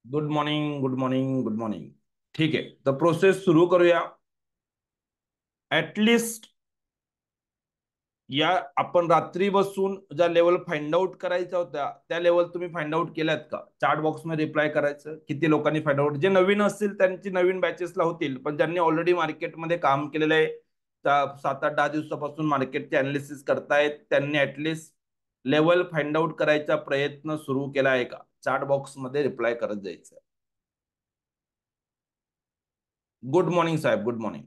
Good morning, good morning, good morning. ठीक आहे, तर प्रोसेस सुरू करूया. ऍटलिस्ट या आपण रात्री बसून ज्या लेवल फाइंड आउट करायच्या होत्या त्या लेवल तुम्ही फाइंड आउट केल्यात का? चार्ट बॉक्स मध्ये रिप्लाय करायचं. किती लोकांनी फाइंड आउट? जे नवीन असतील त्यांची नवीन बॅचेसला होतील, पण ज्यांनी ऑलरेडी मार्केटमध्ये काम केलेलं आहे, 7-8-10 दिवसापासून मार्केटचे अनालिसिस करतायत, त्यांनी ऍटलिस्ट लेवल फाइंड आउट करायचा प्रयत्न सुरू केला आहे का? चार्ट बॉक्स मध्ये रिप्लाय करत जायचं. गुड मॉर्निंग साहेब, गुड मॉर्निंग.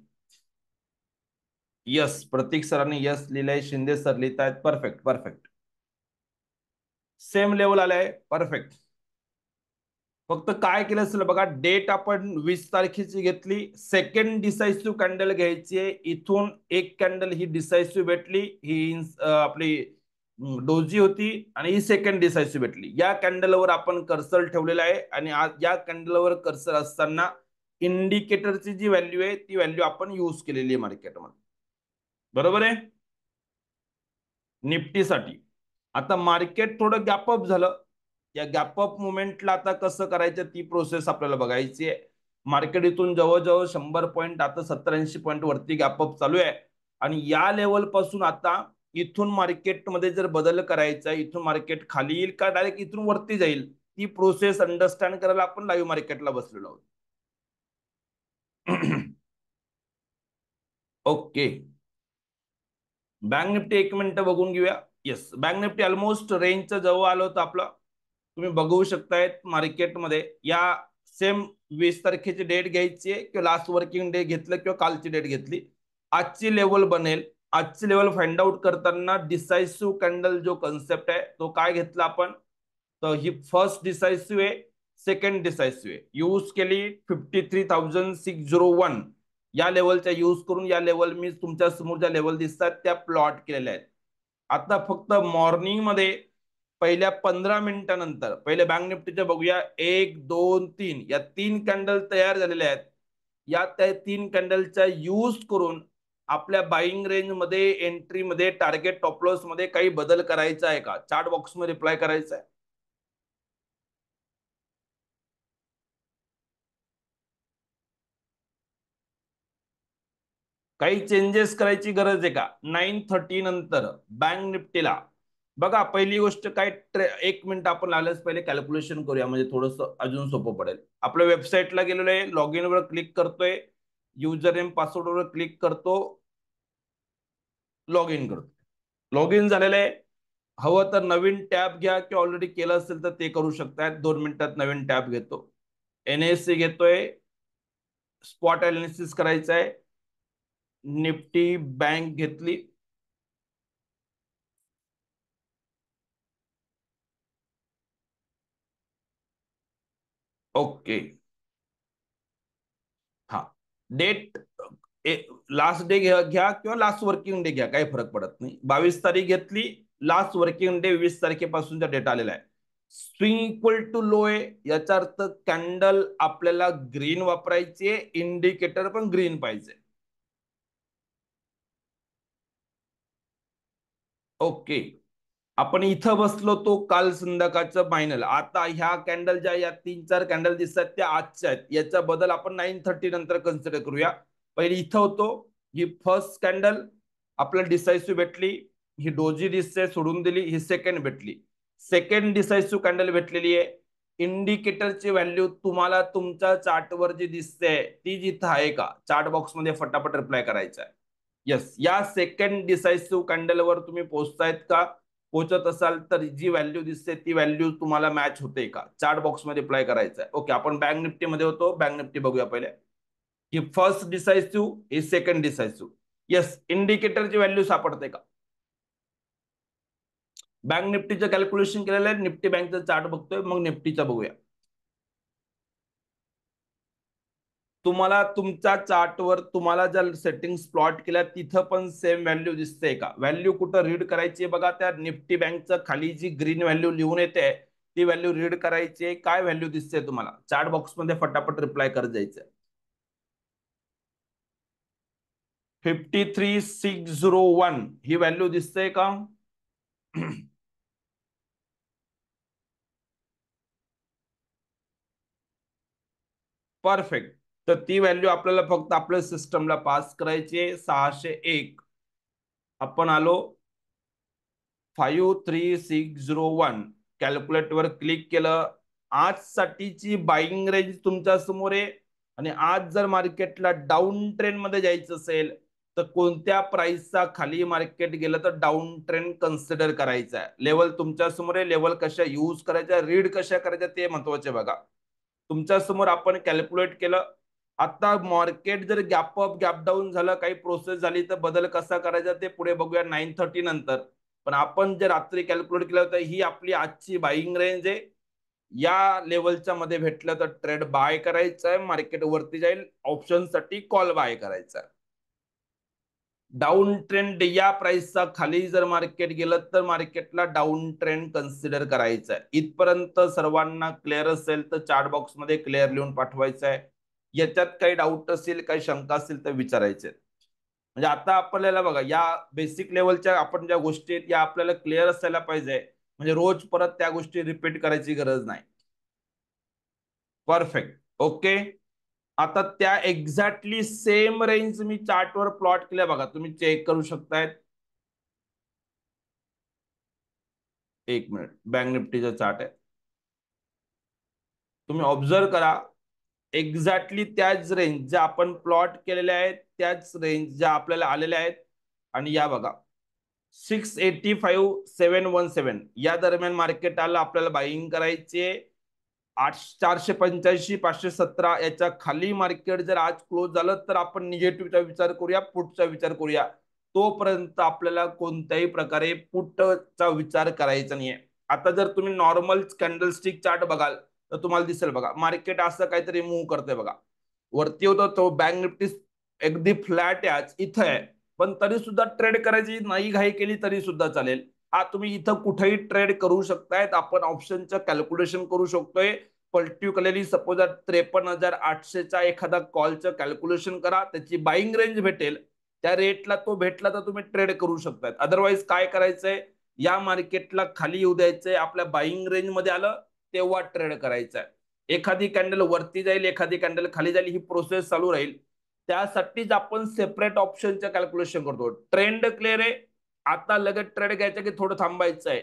यस, प्रतीक सरांनी यस लिहिलंय, शिंदे सर लिहित आहेत. Perfect perfect. सेम लेवल आलाय. परफेक्ट. फक्त काय केलं असेल बघा, डेट आपण 20 तारखेची घेतली. सेकंड डिसाइसिव्ह कॅन्डल घ्यायची आहे. इथून एक कॅन्डल ही डिसाइसिव्ह भेटली, ही आपली डोजी होती, आणि ही सेकंड डिसाइसिव्ह भेटली. या कॅन्डलवर आपण कर्सर ठेवलेला आहे, आणि आज या कॅन्डलवर कर्सर असताना इंडिकेटरची जी व्हॅल्यू आहे ती व्हॅल्यू आपण यूज केलेली आहे मार्केटमध्ये. बरोबर आहे. निफ्टीसाठी आता मार्केट थोडं गॅपअप झालं. या गॅपअप मुवमेंटला आता कसं करायचं ती प्रोसेस आपल्याला बघायची आहे. मार्केट इथून जवळजवळ 100 पॉईंट, आता 70-80 पॉईंट वरती गॅपअप चालू आहे. आणि या लेवल पासून आता इथून मार्केटमध्ये जर बदल करायचा, इथून मार्केट खाली येईल का डायरेक्ट इथून वरती जाईल, ती प्रोसेस अंडरस्टँड करायला आपण लाईव्ह मार्केटला बसलेलो आहोत. ओके. बँक निफ्टी 1 मिनिट बघून घेऊया. येस, बँक निफ्टी ऑलमोस्ट रेंजच्या जवळ आलं होतं आपलं. तुम्ही बघू शकताय मार्केटमध्ये या सेम 20 तारखेची डेट घ्यायची आहे, किंवा लास्ट वर्किंग डे घेतलं किंवा कालची डेट घेतली. आजची लेवल बनेल. आजची लेवल फाइंड आउट करताना डिसाइसिव्ह कॅन्डल जो कन्सेप्ट आहे तो काय घेतला आपण, तर ही फर्स्ट डिसाइसिव्ह आहे, सेकंड डिसाइसिव्ह आहे. यूज केली 53,601 या लेवलच्या यूज करून. या लेवल मी तुमच्या समोर ज्या लेवल दिसतात त्या प्लॉट केलेल्या आहेत. आता फक्त मॉर्निंग मध्ये पहिल्या 15 मिनिटानंतर पहिले बँक निफ्टीच्या बघूया. 1, 2, 3 या 3 कॅन्डल तयार झालेल्या आहेत. या त्या 3 कॅन्डलचा यूज करून आपल्या बाईंग रेंज मध्ये, एंट्री मध्ये, टार्गेट टॉप लॉस मध्ये काही बदल करायचा आहे का? चार्ट बॉक्स मध्ये रिप्लाय करायचा आहे. काही चेंजेस करायची गरज आहे का 9:30 नंतर बँक निफ्टीला? बघा, पहिली गोष्ट काय, 1 मिनिट आपण आल्यास पहिले कॅल्क्युलेशन करूया, म्हणजे थोडस अजून सोपं पडेल. आपल्या वेबसाईटला गेलेलो आहे, लॉग इन वर क्लिक करतोय, युजर नेम पासवर्ड वर क्लिक करतो, लॉग इन करतो. लॉग इन झालेलं आहे. हवं तर नवीन टॅब घ्या, किंवा ऑलरेडी केलं असेल तर ते करू शकताय. 2 मिनिटात नवीन टॅब घेतो. एनएससी घेतोय. स्पॉट अनालिसिस करायचं आहे. निफ्टी बँक घेतली. ओके. हा, डेट लास्ट डे घ्या किंवा लास्ट वर्किंग डे घ्या, काही फरक पडत नाही. 22 तारीख घेतली. लास्ट वर्किंग डे 20 तारखेपासूनचा डेटा आलेला आहे. स्विंग इक्वल टू लो आहे, याचा अर्थ कॅन्डल आपल्याला ग्रीन वापरायची आहे, इंडिकेटर पण ग्रीन पाहिजे. ओके. आपण इथं बसलो तो काल संध्याकाळचं फायनल. आता ह्या कॅन्डल ज्या या 3-4 कॅन्डल दिसतात त्या आजच्या आहेत. याचा बदल आपण 9:30 नंतर कन्सिडर करूया. पहिले इथं होतो. ही फर्स्ट कॅन्डल आपल्याला डिसाइसिव्ह भेटली. ही डोजी दिसते, सोडून दिली. ही सेकंड भेटली. सेकंड डिसाइसिव्ह कॅन्डल भेटलेली आहे. इंडिकेटरची व्हॅल्यू तुम्हाला तुमच्या चार्टवर जी दिसते ती जिथं आहे का? चार्ट बॉक्स मध्ये फटाफट रिप्लाय करायचा आहे. येस, या सेकंड डिसाइसिव्ह कॅन्डलवर तुम्ही पोहोचतायत का? पोहोचत असाल तर जी व्हॅल्यू दिसते ती व्हॅल्यू तुम्हाला मॅच होते का? चार्ट बॉक्स मध्ये अप्लाय करायचं आहे. ओके, आपण बँक निफ्टी मध्ये होतो. बँक निफ्टी बघूया पहिले. ही फर्स्ट डिसाइसिव्ह, ही सेकंड डिसाइसिव्ह. येस, इंडिकेटरची व्हॅल्यू सापडते का? बँक निफ्टीचं कॅल्क्युलेशन केलेलं आहे. निफ्टी बँकचा चार्ट बघतोय, मग निफ्टीचा बघूया. तुम्हाला तुमच्या चार्टवर तुम्हाला ज्या सेटिंग्स प्लॉट केल्या तिथं पण सेम व्हॅल्यू दिसते का? व्हॅल्यू कुठं रीड करायची बघा. त्या निफ्टी बँकचं खाली जी ग्रीन व्हॅल्यू लिहून येते ती व्हॅल्यू रीड करायची. काय व्हॅल्यू दिसते तुम्हाला? चार्ट बॉक्स मध्ये फटाफट रिप्लाय करत जायचं. 53,601 ही व्हॅल्यू दिसते का? परफेक्ट. तर ती व्हॅल्यू आपल्याला फक्त आपल्या सिस्टमला पास करायची आहे. 601 आपण आलो 53601 कॅल्क्युलेट वर क्लिक केलं. आज साठीची बाईंग रेंज तुमच्या समोर आहे. आणि आज जर मार्केटला डाऊन ट्रेंड मध्ये जायचं असेल तर कोणत्या प्राइसचा खाली मार्केट गेलं तर डाऊन ट्रेंड कन्सिडर करायचा आहे. लेवल तुमच्या समोर आहे. लेवल कशा यूज करायच्या, रीड कशा करायच्या ते महत्वाचे बघा. तुमच्या समोर आपण कॅल्क्युलेट केलं. आता मार्केट जर गॅप अप गॅप डाऊन झालं, काही प्रोसेस झाली तर बदल कसा करायचा ते पुढे बघूया 9:30 नंतर. पण आपण जे रात्री कॅल्क्युलेट केलं होतं ही आपली आजची बाईंग रेंज आहे. या लेवलच्या मध्ये भेटलं तर ट्रेड बाय करायचा आहे, मार्केट वरती जाईल. ऑप्शन साठी कॉल बाय करायचा आहे. डाऊन ट्रेंड या प्राइसचा खाली जर मार्केट गेलं तर मार्केटला डाऊन ट्रेंड कन्सिडर करायचा आहे. इथपर्यंत सर्वांना क्लिअर असेल तर चार्ट बॉक्स मध्ये क्लिअर लिहून पाठवायचं आहे. याच्यात काही डाऊट असेल, काही शंका असेल तर विचारायचे. म्हणजे आता आपल्याला बघा या बेसिक लेवलच्या आपण ज्या गोष्टी आहेत या आपल्याला क्लिअर असायला पाहिजे. म्हणजे रोज परत त्या गोष्टी रिपीट करायची गरज नाही. परफेक्ट. ओके. आता त्या एक्झॅक्टली सेम रेंज मी चार्टवर प्लॉट केल्या बघा, तुम्ही चेक करू शकताय. एक मिनिट, बँक निफ्टीचा चार्ट आहे. तुम्ही ऑब्झर्व करा. एक्झॅक्टली त्याच रेंज ज्या आपण प्लॉट केलेल्या आहेत त्याच रेंज ज्या आपल्याला आलेल्या आहेत. आणि या बघा 685,717 या दरम्यान मार्केट आलं. आपल्याला बाईंग करायचे 485 517 याच्या खाली मार्केट जर आज क्लोज झालं तर आपण निगेटिव्हचा विचार करूया, पुटचा विचार करूया. तोपर्यंत आपल्याला कोणत्याही प्रकारे पुटचा विचार करायचा नाहीये. आता जर तुम्ही नॉर्मल कॅन्डलस्टिक चार्ट बघाल तर तुम्हाला दिसेल बघा मार्केट असं काहीतरी मूव्ह करतोय बघा. वरती होतो तो बँक निफ्टी अगदी फ्लॅट आहे, आज इथं आहे. पण तरी सुद्धा ट्रेड करायची नाही घाई केली तरी सुद्धा चालेल. हा तुम्ही इथं कुठेही ट्रेड करू शकतायत. आपण ऑप्शनचं कॅल्क्युलेशन करू शकतोय. पर्टिक्युलरली सपोज 53,800चा एखादा कॉलचं कॅल्क्युलेशन करा, त्याची बाईंग रेंज भेटेल. त्या रेटला तो भेटला तर तुम्ही ट्रेड करू शकताय. अदरवाईज काय करायचंय, या मार्केटला खाली येऊ द्यायचंय. आपल्या बाईंग रेंज मध्ये आलं तेव्हा ट्रेड करायचा आहे. एखादी कॅन्डल वरती जाईल, एखादी कॅन्डल खाली जाईल, ही प्रोसेस चालू राहील. त्यासाठीच आपण सेपरेट ऑप्शनचं कॅल्क्युलेशन करतो. ट्रेंड क्लिअर आहे. आता लगेच ट्रेड घ्यायचं की थोडं थांबायचं आहे.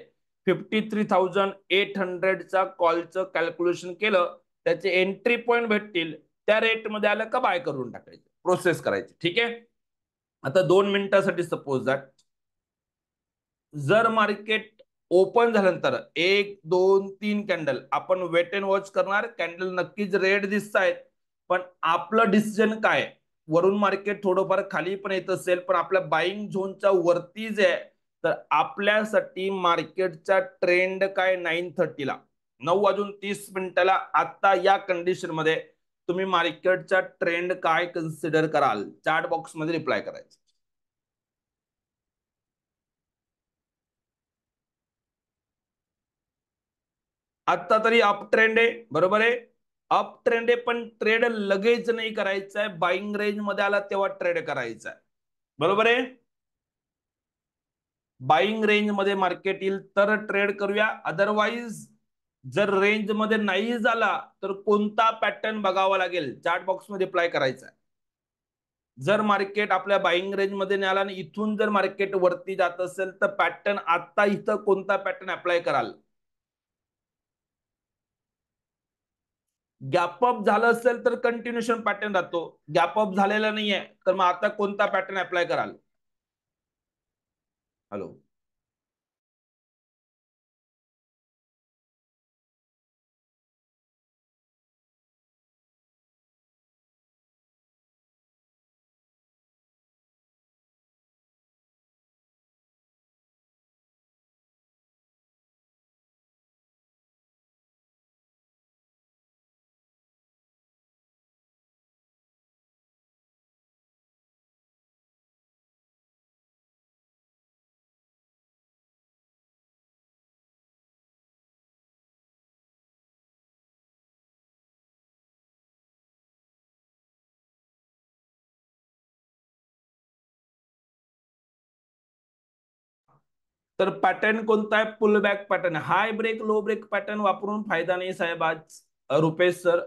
53,800चा कॉलचं कॅल्क्युलेशन केलं, त्याचे एंट्री पॉईंट भेटतील. त्या रेटमध्ये आलं का बाय करून टाकायचं, प्रोसेस करायची. ठीक आहे. आता 2 मिनिटासाठी सपोज दॅट जर मार्केट ओपन झाल्यानंतर 1 2 3 कॅन्डल आपण वेट अँड वॉच करणार. कॅन्डल नक्कीच रेड दिसत आहेत. पण आपलं डिसिजन काय, वरून मार्केट थोडंफार खाली पण येत असेल पण आपल्या बाईंग झोनच्या वरतीच आहे, तर आपल्यासाठी मार्केटचा ट्रेंड काय 9:30ला 9:30 आता या कंडिशन मध्ये तुम्ही मार्केटचा ट्रेंड काय कन्सिडर कराल, चार्ट बॉक्स मध्ये रिप्लाय करायचं. आता तरी अप ट्रेंड आहे, बरोबर आहे. अप ट्रेंड आहे पण ट्रेड लगेच नाही करायचा आहे. बाईंग रेंज मध्ये आला तेव्हा ट्रेड करायचा आहे, बरोबर आहे. बाईंग रेंज मध्ये मार्केट येईल तर ट्रेड करूया. अदरवाईज जर रेंज मध्ये नाही झाला तर कोणता पॅटर्न बघावा लागेल, चार्ट बॉक्स मध्ये रिप्लाय करायचा आहे. जर मार्केट आपल्या बाईंग रेंज मध्ये नाही आला आणि इथून जर मार्केट वरती जात असेल तर पॅटर्न आता इथं कोणता पॅटर्न अप्लाय कराल. गॅपअप झालं असेल तर कंटिन्युएशन पॅटर्न राहतो. गॅपअप झालेला नाहीये तर मग आता कोणता पॅटर्न अप्लाय कराल. हॅलो. तर पॅटर्न कोणता आहे, पुल बॅक पॅटर्न. हाय ब्रेक लो ब्रेक पॅटर्न वापरून फायदा नाही साहेब आज. रुपेश सर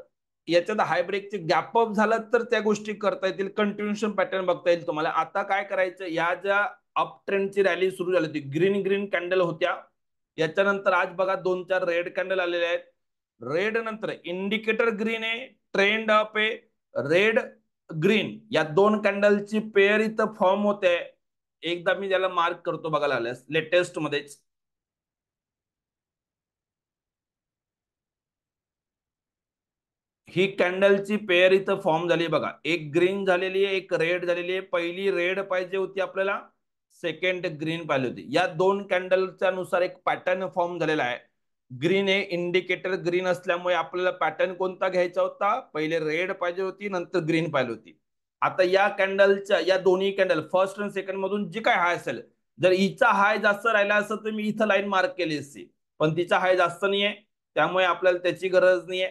याच्यात हाय ब्रेकचे गॅप अप झालं तर त्या गोष्टी करता येतील, कंटिन्युएशन पॅटर्न बघता येईल तुम्हाला. आता काय करायचं, या ज्या अप ट्रेंडची रॅली सुरू झाली होती, ग्रीन ग्रीन कॅन्डल होत्या, याच्यानंतर आज बघा 2-4 रेड कॅन्डल आलेले आहेत. रेड नंतर इंडिकेटर ग्रीन आहे, ट्रेंड अप आहे, रेड ग्रीन या 2 कॅन्डलची पेअर इथं फॉर्म होते. एकदा मी त्याला मार्क करतो बघायला आल्यास लेटेस्ट मध्येच. ही कॅन्डलची पेअर इथं फॉर्म झाली बघा, एक ग्रीन झालेली आहे, एक रेड झालेली आहे. पहिली रेड पाहिजे होती आपल्याला, सेकंड ग्रीन पाहिजे होती. या 2 कॅन्डलच्या नुसार एक पॅटर्न फॉर्म झालेला आहे. ग्रीन आहे, इंडिकेटर ग्रीन असल्यामुळे आपल्याला पॅटर्न कोणता घ्यायचा होता, पहिले रेड पाहिजे होती, नंतर ग्रीन पाहिजे होती. आता या कॅन्डलच्या या दोन्ही कॅन्डल फर्स्ट आणि सेकंड मधून जी काय हाय असेल, जर हिचा हाय जास्त राहिला असत तर मी इथं लाईन मार्क केली असती, पण तिचा हाय जास्त नाहीये, त्यामुळे आपल्याला त्याची गरज नाहीये.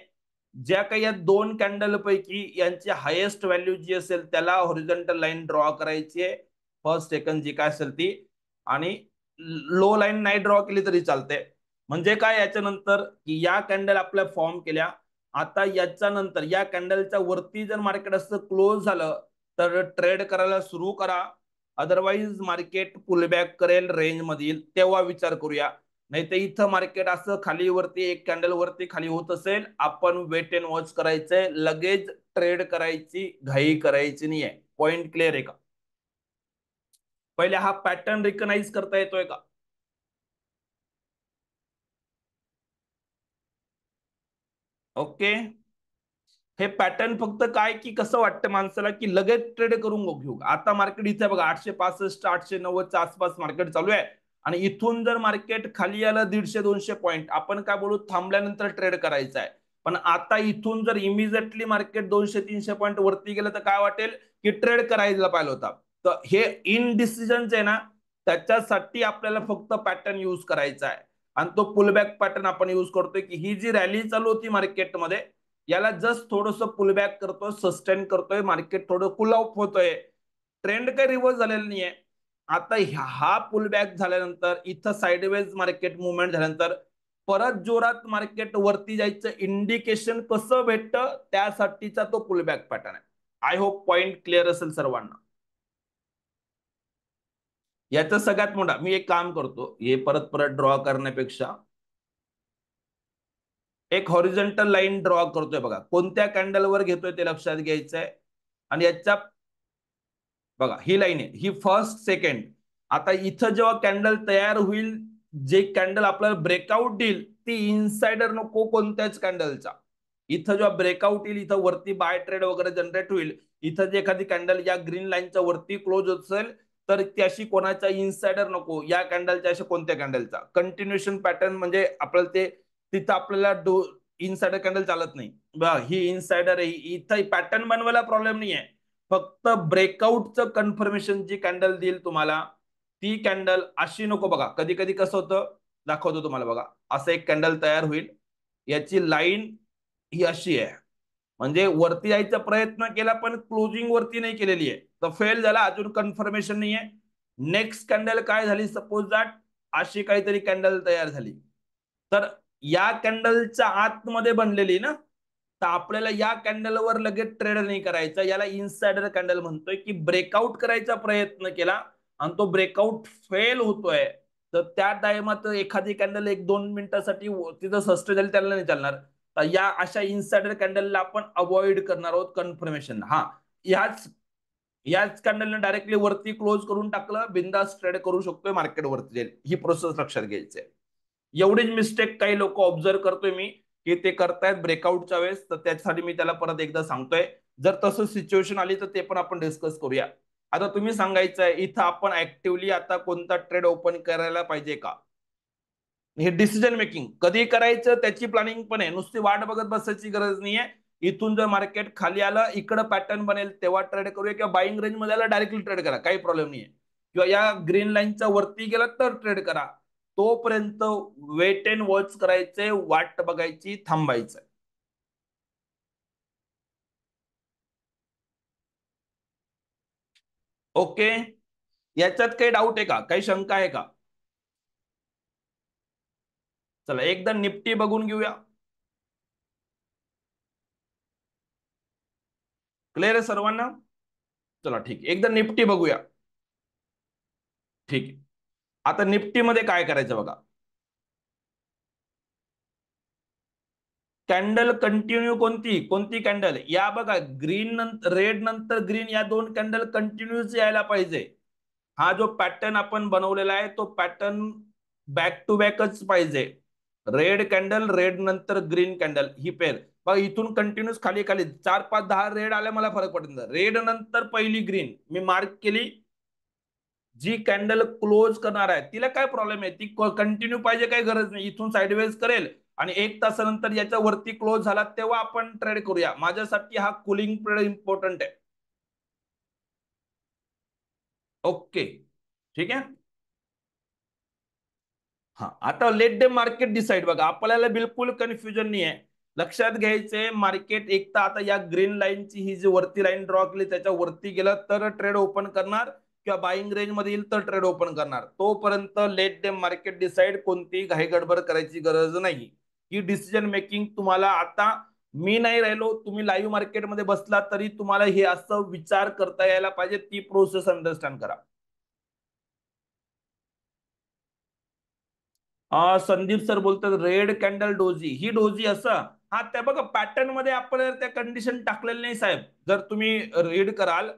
ज्या काही या 2 कॅन्डल पैकी यांची हायेस्ट व्हॅल्यू जी असेल त्याला हॉरिझॉन्टल लाईन ड्रॉ करायची आहे, फर्स्ट सेकंड जी काय असेल ती, आणि लो लाईन नाही ड्रॉ केली तरी चालते. म्हणजे काय, याच्यानंतर की या कॅन्डल आपल्या फॉर्म केल्या, आता याच्या नंतर या कॅन्डलच्या वरती जर मार्केट असं क्लोज झालं तर ट्रेड करायला सुरू करा, अदरवाईज मार्केट पुलबॅक करेल रेंज मधील, तेव्हा विचार करूया. नाही तर इथं मार्केट असं खाली वरती एक कॅन्डल वरती खाली होत असेल, आपण वेट अँड वॉच करायचंय, लगेच ट्रेड करायची घाई करायची नाहीये. पॉइंट क्लिअर आहे का? पहिले हा पॅटर्न रिकग्नाइज करता येतोय का? ओके. हे पॅटर्न फक्त काय की कसं वाटतं माणसाला की लगेच ट्रेड करून घेऊ. आता मार्केट इथे बघा 865 890च्या आसपास मार्केट चालू आहे, आणि इथून जर मार्केट खाली आलं 150-200 पॉईंट, आपण काय बोलू, थांबल्यानंतर ट्रेड करायचा आहे. पण आता इथून जर इमिजिएटली मार्केट 200-300 पॉईंट वरती गेलं तर काय वाटेल की ट्रेड करायला पाहिजे होता. तर हे इनडिसिजन आहे ना, त्याच्यासाठी आपल्याला फक्त पॅटर्न यूज करायचा आहे, आणि तो पुलबॅक पॅटर्न आपण यूज करतोय की ही जी रॅली चालू होती मार्केटमध्ये, याला जस्ट थोडस पुलबॅक करतोय, सस्टेन करतोय, मार्केट थोडं कूल ऑफ होतोय, ट्रेंड काही रिव्हर्स झालेला नाहीये. आता हा पुलबॅक झाल्यानंतर इथं साइडवेज मार्केट मुवमेंट झाल्यानंतर परत जोरात मार्केट वरती जायचं इंडिकेशन कसं भेटतं, त्यासाठीचा तो पुलबॅक पॅटर्न आहे. आय होप पॉइंट क्लिअर असेल सर्वांना. याचं सगळ्यात मोठा मी एक काम करतो, हे परत परत ड्रॉ करण्यापेक्षा एक हॉरिझॉन्टल लाईन ड्रॉ करतोय बघा, कोणत्या कॅन्डलवर घेतोय ते लक्षात घ्यायचंय. आणि याच्या बघा ही लाईन आहे, ही फर्स्ट सेकंड. आता इथं जेव्हा कॅन्डल तयार होईल, जे कॅन्डल आपल्याला ब्रेकआउट देईल ती इनसाइडर नको कोणत्याच कॅन्डलचा. इथं जेव्हा ब्रेकआउट येईल, इथं वरती बाय ट्रेड वगैरे जनरेट होईल, इथं जे एखादी कॅन्डल या ग्रीन लाईनच्या वरती क्लोज असेल तर त्याशी कोणाचा इनसाइडर नको, या कॅन्डलच्या अशा कोणत्या कॅन्डलचा कंटिन्युएशन पॅटर्न, म्हणजे आपल्याला ते तिथं आपल्याला इनसाइडर कॅन्डल चालत नाही. ही इनसाइडर आहे, इथं पॅटर्न बनवायला प्रॉब्लेम नाही आहे, फक्त ब्रेकआउटचं कन्फर्मेशन जी कॅन्डल देईल तुम्हाला, ती कॅन्डल अशी नको. बघा कधी कधी कसं होतं, दाखवतो तुम्हाला बघा, असं एक कॅन्डल तयार होईल, याची लाईन ही अशी आहे, म्हणजे वरती यायचा प्रयत्न केला पण क्लोजिंग वरती नाही केलेली आहे, तर फेल झाला, अजून कन्फर्मेशन नाही आहे. नेक्स्ट कॅन्डल काय झाली, सपोज दॅट अशी काहीतरी कॅन्डल तयार झाली, तर या कॅन्डलच्या आतमध्ये बनलेली ना, तर आपल्याला या कॅन्डलवर लगेच ट्रेड नाही करायचा. याला इनसाइडर कॅन्डल म्हणतोय की ब्रेकआउट करायचा प्रयत्न केला आणि तो ब्रेकआउट फेल होतोय, तर त्या टाइमात एखादी कॅन्डल 1-2 मिनिटासाठी तिथं सस्टेन झाली, त्याला नाही चालणार. तर या अशा इनसाइडर कॅन्डलला आपण अवॉइड करणार आहोत कन्फर्मेशन. हा, याच याच कॅन्डलने डायरेक्टली वरती क्लोज करून टाकलं, बिंदास ट्रेड करू शकतोय, मार्केट वरती जाईल. ही प्रोसेस लक्षात घ्यायची आहे. एवढीच मिस्टेक काही लोक ऑब्झर्व करतोय मी की ते करतायत ब्रेकआउटच्या वेळेस, तर त्याच्यासाठी मी त्याला परत एकदा सांगतोय. जर तसं सिच्युएशन आली तर ते पण आपण डिस्कस करूया. आता तुम्ही सांगायचंय इथं आपण ऍक्टिव्हली आता कोणता ट्रेड ओपन करायला पाहिजे का, हे डिसिजन मेकिंग कधी करायचं त्याची प्लॅनिंग पण आहे, नुसती वाट बघत बसायची गरज नाहीये. इथून जर मार्केट खाली आलं, इकडं पॅटर्न बनेल तेव्हा ट्रेड करूया, किंवा बाईंग रेंज मध्ये आला डायरेक्टली ट्रेड करा, काही प्रॉब्लेम नाहीये. किंवा या ग्रीन लाईनच्या वरती गेला तर ट्रेड करा. तोपर्यंत वेट अँड वॉच करायचे, वाट बघायची, थांबायचं. ओके. याच्यात काही डाऊट आहे का, काही शंका आहे का? चला एकदा निफ्टी बघून घेऊया. क्लिअर आहे सर्वांना? चला ठीक आहे, एकदा निफ्टी बघूया. ठीक आहे, आता निफ्टीमध्ये काय करायचं बघा. कॅन्डल कंटिन्यू कोणती कोणती कॅन्डल या बघा, ग्रीन नंतर रेड नंतर ग्रीन, या दोन कॅन्डल कंटिन्यूच यायला पाहिजे. हा जो पॅटर्न आपण बनवलेला आहे तो पॅटर्न बॅक टू बॅकच पाहिजे. रेड कॅन्डल, रेड नंतर ग्रीन कॅन्डल, ही पेर बघा इथून कंटिन्यूस खाली खाली 4 5 10 रेड आल्या मला फरक पडत नाही. रेड नंतर पहिली ग्रीन मी मार्क केली, जी कॅन्डल क्लोज करणार आहे तिला काय प्रॉब्लेम आहे, ती कंटिन्यू पाहिजे काही गरज नाही, इथून साइडवेज करेल आणि 1 तासानंतर याच्या वरती क्लोज झाला तेव्हा आपण ट्रेड करूया. माझ्यासाठी हा कुलिंग पिरियड इम्पॉर्टंट आहे. ओके ठीक आहे. हा आता लेट डे मार्केट डिसाइड बघा, आपल्याला बिलकुल कन्फ्युजन नाही आहे. लक्षात घ्यायचे मार्केट एक तर आता या ग्रीन लाईनची ही जी वरती लाईन ड्रॉ केली त्याच्या वरती गेलं तर ट्रेड ओपन करणार, किंवा बाईंग रेंज मध्ये येईल तर ट्रेड ओपन करणार. तोपर्यंत लेट डे मार्केट डिसाइड, कोणती घाई गडबड करायची गरज नाही. ही डिसिजन मेकिंग तुम्हाला आता, मी नाही राहिलो तुम्ही लाईव्ह मार्केटमध्ये बसला तरी तुम्हाला हे असं विचार करता यायला पाहिजे, ती प्रोसेस अंडरस्टँड करा. संदीप सर बोलतात रेड कॅन्डल डोजी, ही डोजी असं. हा त्या बघा पॅटर्न मध्ये आपण त्या कंडिशन टाकलेल्या नाही साहेब. जर तुम्ही रीड कराल,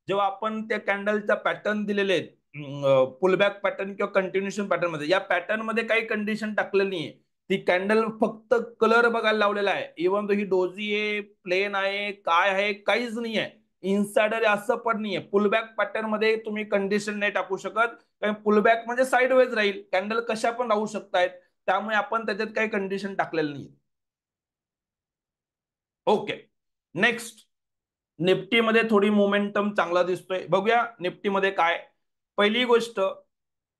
जेव्हा आपण त्या कॅन्डलचा पॅटर्न दिलेले आहेत पुलबॅक पॅटर्न किंवा कंटिन्युएशन पॅटर्न मध्ये, या पॅटर्न मध्ये काही कंडिशन टाकलेली नाहीये. ती कॅन्डल फक्त कलर बघायला लावलेला आहे. इव्हन तो ही डोजी आहे, प्लेन आहे, काय आहे, काहीच नाहीये. इन्साइडर असं पण नाहीये. पुलबॅक पॅटर्न मध्ये तुम्ही कंडिशन नाही टाकू शकत, कारण पुलबॅक म्हणजे साईडवेज राहील, कॅन्डल कशा पण राहू शकतायत. त्यामुळे आपण त्याच्यात काही कंडिशन टाकलेलं नाही. ओके नेक्स्ट, निफ्टीमध्ये थोडी मोमेंटम चांगला दिसतोय, बघूया निफ्टीमध्ये काय. पहिली गोष्ट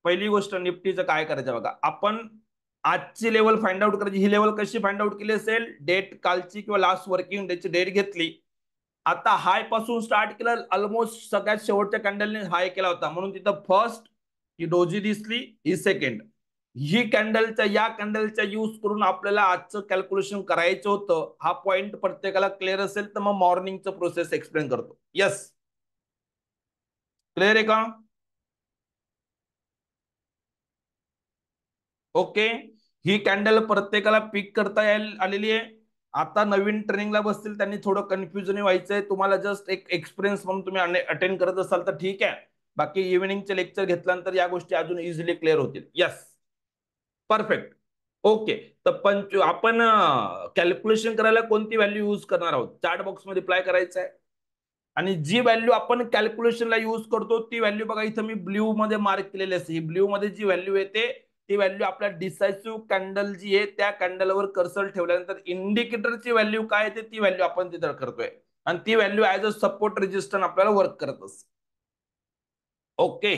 पहिली गोष्ट निफ्टीचं काय करायचं बघा, आपण आजची लेवल फाइंड आउट करायची. ही लेवल कशी फाइंड आउट केली असेल, डेट कालची किंवा लास्ट वर्किंग डेची डेट घेतली. आता हाय पासून स्टार्ट केलं, ऑलमोस्ट सगळ्यात शेवटच्या कॅन्डलने हाय केला होता, म्हणून तिथं फर्स्ट ही डोजी दिसली, ही सेकंड. ही कॅन्डलच्या या कॅन्डलच्या यूज करून आपल्याला आजचं कॅल्क्युलेशन करायचं होतं. हा पॉइंट प्रत्येकाला क्लिअर असेल तर मग मॉर्निंगचं प्रोसेस एक्सप्लेन करतो. यस क्लिअर आहे का? ओके, ही कॅन्डल प्रत्येकाला पिक करता आलेली आहे. आता नवीन ट्रेनिंगला बसतील त्यांनी थोडं कन्फ्युजन व्हायचंय. तुम्हाला जस्ट एक एक्सपिरियन्स म्हणून तुम्ही अटेंड करत असाल तर ठीक आहे. बाकी इव्हिनिंगचे लेक्चर घेतल्यानंतर या गोष्टी अजून इझिली क्लिअर होतील. Yes perfect. ओके, तर आपण कॅल्क्युलेशन करायला कोणती व्हॅल्यू यूज करणार आहोत, चार्ट बॉक्स मध्ये अप्लाय करायचं आहे. आणि जी व्हॅल्यू आपण कॅल्क्युलेशनला यूज करतो ती व्हॅल्यू बघा इथं मी ब्ल्यू मध्ये मार्क केलेली असते. ही ब्ल्यू मध्ये जी व्हॅल्यू येते ती व्हॅल्यू आपल्या डिसायसिव्ह कॅन्डल जी आहे त्या कॅन्डलवर कर्सर ठेवल्यानंतर इंडिकेटरची व्हॅल्यू काय येते ती व्हॅल्यू आपण तिथं करतोय, आणि ती value as a support resistance आपल्याला वर्क करत असते. ओके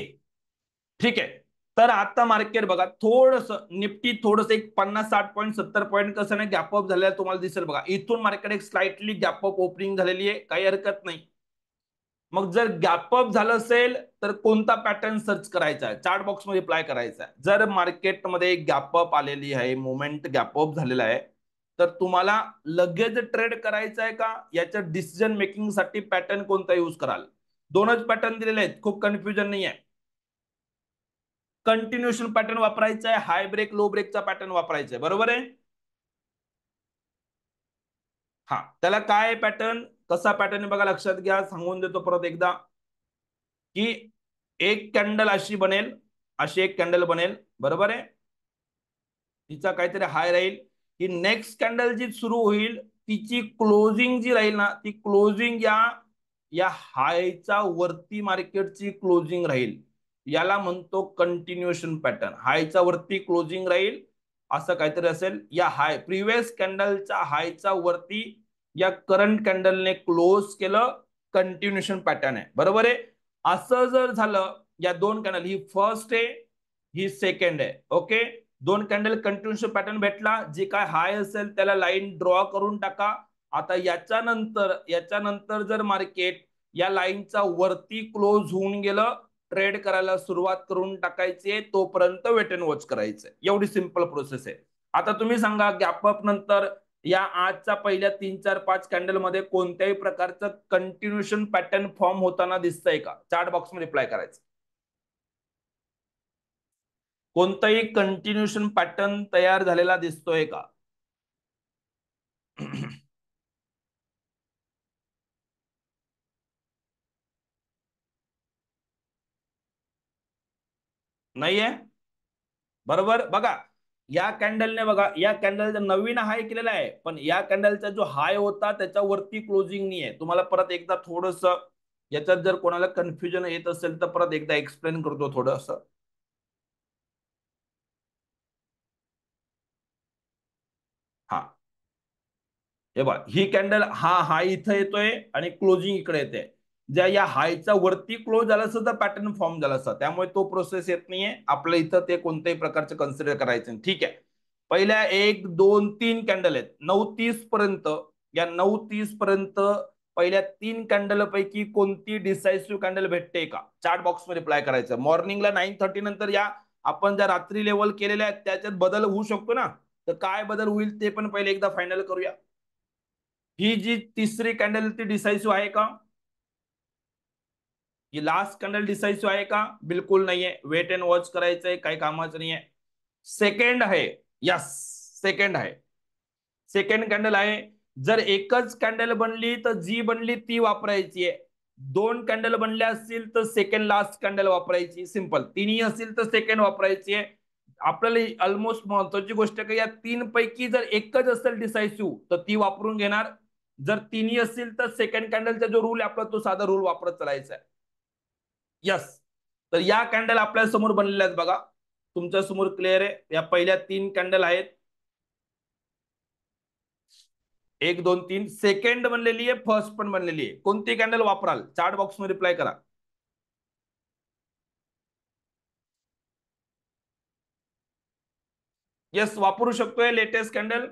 ठीक आहे. तर आता मार्केट बघा थोडस निफ्टी थोडस एक 50 60 पॉईंट 70 पॉईंट कसं नाही गॅपअप झालेला तुम्हाला दिसेल बघा. इथून मार्केट एक स्लाइटली गॅपअप ओपनिंग झालेली आहे, काही हरकत नाही. मग जर गॅपअप झालं असेल तर कोणता पॅटर्न सर्च करायचा आहे, चार्ट बॉक्स मध्ये अप्लाय करायचा आहे. जर मार्केटमध्ये गॅपअप आलेली आहे, मोमेंट गॅपअप झालेला आहे, तर तुम्हाला लगेच ट्रेड करायचा आहे का, याच्या डिसिजन मेकिंग साठी पॅटर्न कोणता यूज कराल. दोनच पॅटर्न दिलेले आहेत, खूप कन्फ्युजन नाही आहे. कंटिन्युएशन पॅटर्न वापरायचा आहे, हाय ब्रेक लो ब्रेकचा पॅटर्न वापरायचा आहे, बरोबर आहे. हा त्याला काय पॅटर्न, कसा पॅटर्न बघा, लक्षात घ्या, सांगून देतो परत एकदा की एक कॅन्डल अशी बनेल, अशी एक कॅन्डल बनेल, बरोबर आहे. तिचा काहीतरी हाय राहील. ही नेक्स्ट कॅन्डल जी सुरू होईल तिची क्लोजिंग जी राहील ना, ती क्लोजिंग या या हायचा वरती मार्केटची क्लोजिंग राहील. याला म्हणतो कंटिन्युएशन पॅटर्न. हायचा वरती क्लोजिंग राहील असं काहीतरी असेल. या हाय प्रिव्हियस कॅन्डलच्या हायचा वरती या करंट कॅन्डलने क्लोज केलं, कंटिन्युएशन पॅटर्न आहे, बरोबर आहे. असं जर झालं, या दोन कॅन्डल, ही फर्स्ट आहे ही सेकंड आहे, ओके. दोन कॅन्डल कंटिन्युएशन पॅटर्न भेटला, जे काय हाय असेल त्याला लाईन ड्रॉ करून टाका. आता याच्यानंतर जर मार्केट या लाईनचा वरती क्लोज होऊन गेलं, ट्रेड करायला सुरुवात करून टाकायची, तोपर्यंत वेट अँड वॉच करायचंय. एवढी सिंपल प्रोसेस आहे. आता तुम्ही सांगा गॅपअप नंतर या आजच्या पहिल्या 3 4 5 कॅन्डल मध्ये कोणत्याही प्रकारचं कंटिन्युएशन पॅटर्न फॉर्म होताना दिसतंय का? चार्ट बॉक्स मध्ये रिप्लाय करायचं. कोणताही कंटिन्युएशन पॅटर्न तयार झालेला दिसतोय का? नाहीये. बरोबर. बघा या कॅन्डलने, बघा या कॅन्डलचा नवीन हाय केलेला आहे, पण या कॅन्डलचा जो हाय होता त्याच्यावरती क्लोजिंग नाही आहे. तुम्हाला परत एकदा थोडस याच्यात जर कोणाला कन्फ्युजन येत असेल तर परत एकदा एक्सप्लेन करतो थोडस. हा हे बघा, ही कॅन्डल हा हाय इथं येतोय आणि क्लोजिंग इकडे येते. ज्या या हायचा वरती क्लोज झाला असता तर पॅटर्न फॉर्म झाला असता, त्यामुळे तो प्रोसेस येत नाहीये आपल्या इथं. ते कोणत्याही प्रकारचं कन्सिडर करायचं. ठीक आहे. पहिल्या 1 2 3 कॅन्डल आहेत 9:30 पर्यंत. या 9:30 पर्यंत पहिल्या 3 कॅन्डल पैकी कोणती डिसायसिव्ह कॅन्डल भेटते का? चार्ट बॉक्स मध्ये रिप्लाय करायचं. मॉर्निंगला 9:30 नंतर या आपण ज्या रात्री लेवल केलेल्या आहेत त्याच्यात बदल होऊ शकतो ना, तर काय बदल होईल ते पण पहिले एकदा फायनल करूया. ही जी तिसरी कॅन्डल ती डिसायसिव्ह आहे का? ही लास्ट कॅन्डल डिसायसिव्ह आहे का? बिलकुल नाहीये. वेट अँड वॉच करायचंय, काही कामाचं नाहीये. सेकंड आहे. यस, सेकंड आहे. सेकंड कॅन्डल आहे. जर एकच कॅन्डल बनली तर जी बनली ती वापरायची आहे. 2 कॅन्डल बनल्या असतील तर सेकंड लास्ट कॅन्डल वापरायची. सिंपल. तिन्ही असतील तर सेकंड वापरायची आहे. आपल्याला ऑलमोस्ट महत्वाची गोष्ट का या 3 पैकी जर एकच असेल डिसायसिव्ह तर ती वापरून घेणार. जर तिन्ही असतील तर सेकंड कॅन्डलचा जो रूल आहे आपला तो साधा रूल वापरत चालायचा आहे. यस. तर या कॅन्डल आपल्या समोर बनलेल्या आहेत बघा. तुमच्या समोर क्लिअर आहे. या पहिल्या 3 कॅन्डल आहेत. 1 2 3 सेकंड बनलेली आहे, फर्स्ट पण बनलेली आहे. कोणती कॅन्डल वापराल? चार्ट बॉक्स मध्ये रिप्लाय करा. येस, वापरू शकतोय लेटेस्ट कॅन्डल.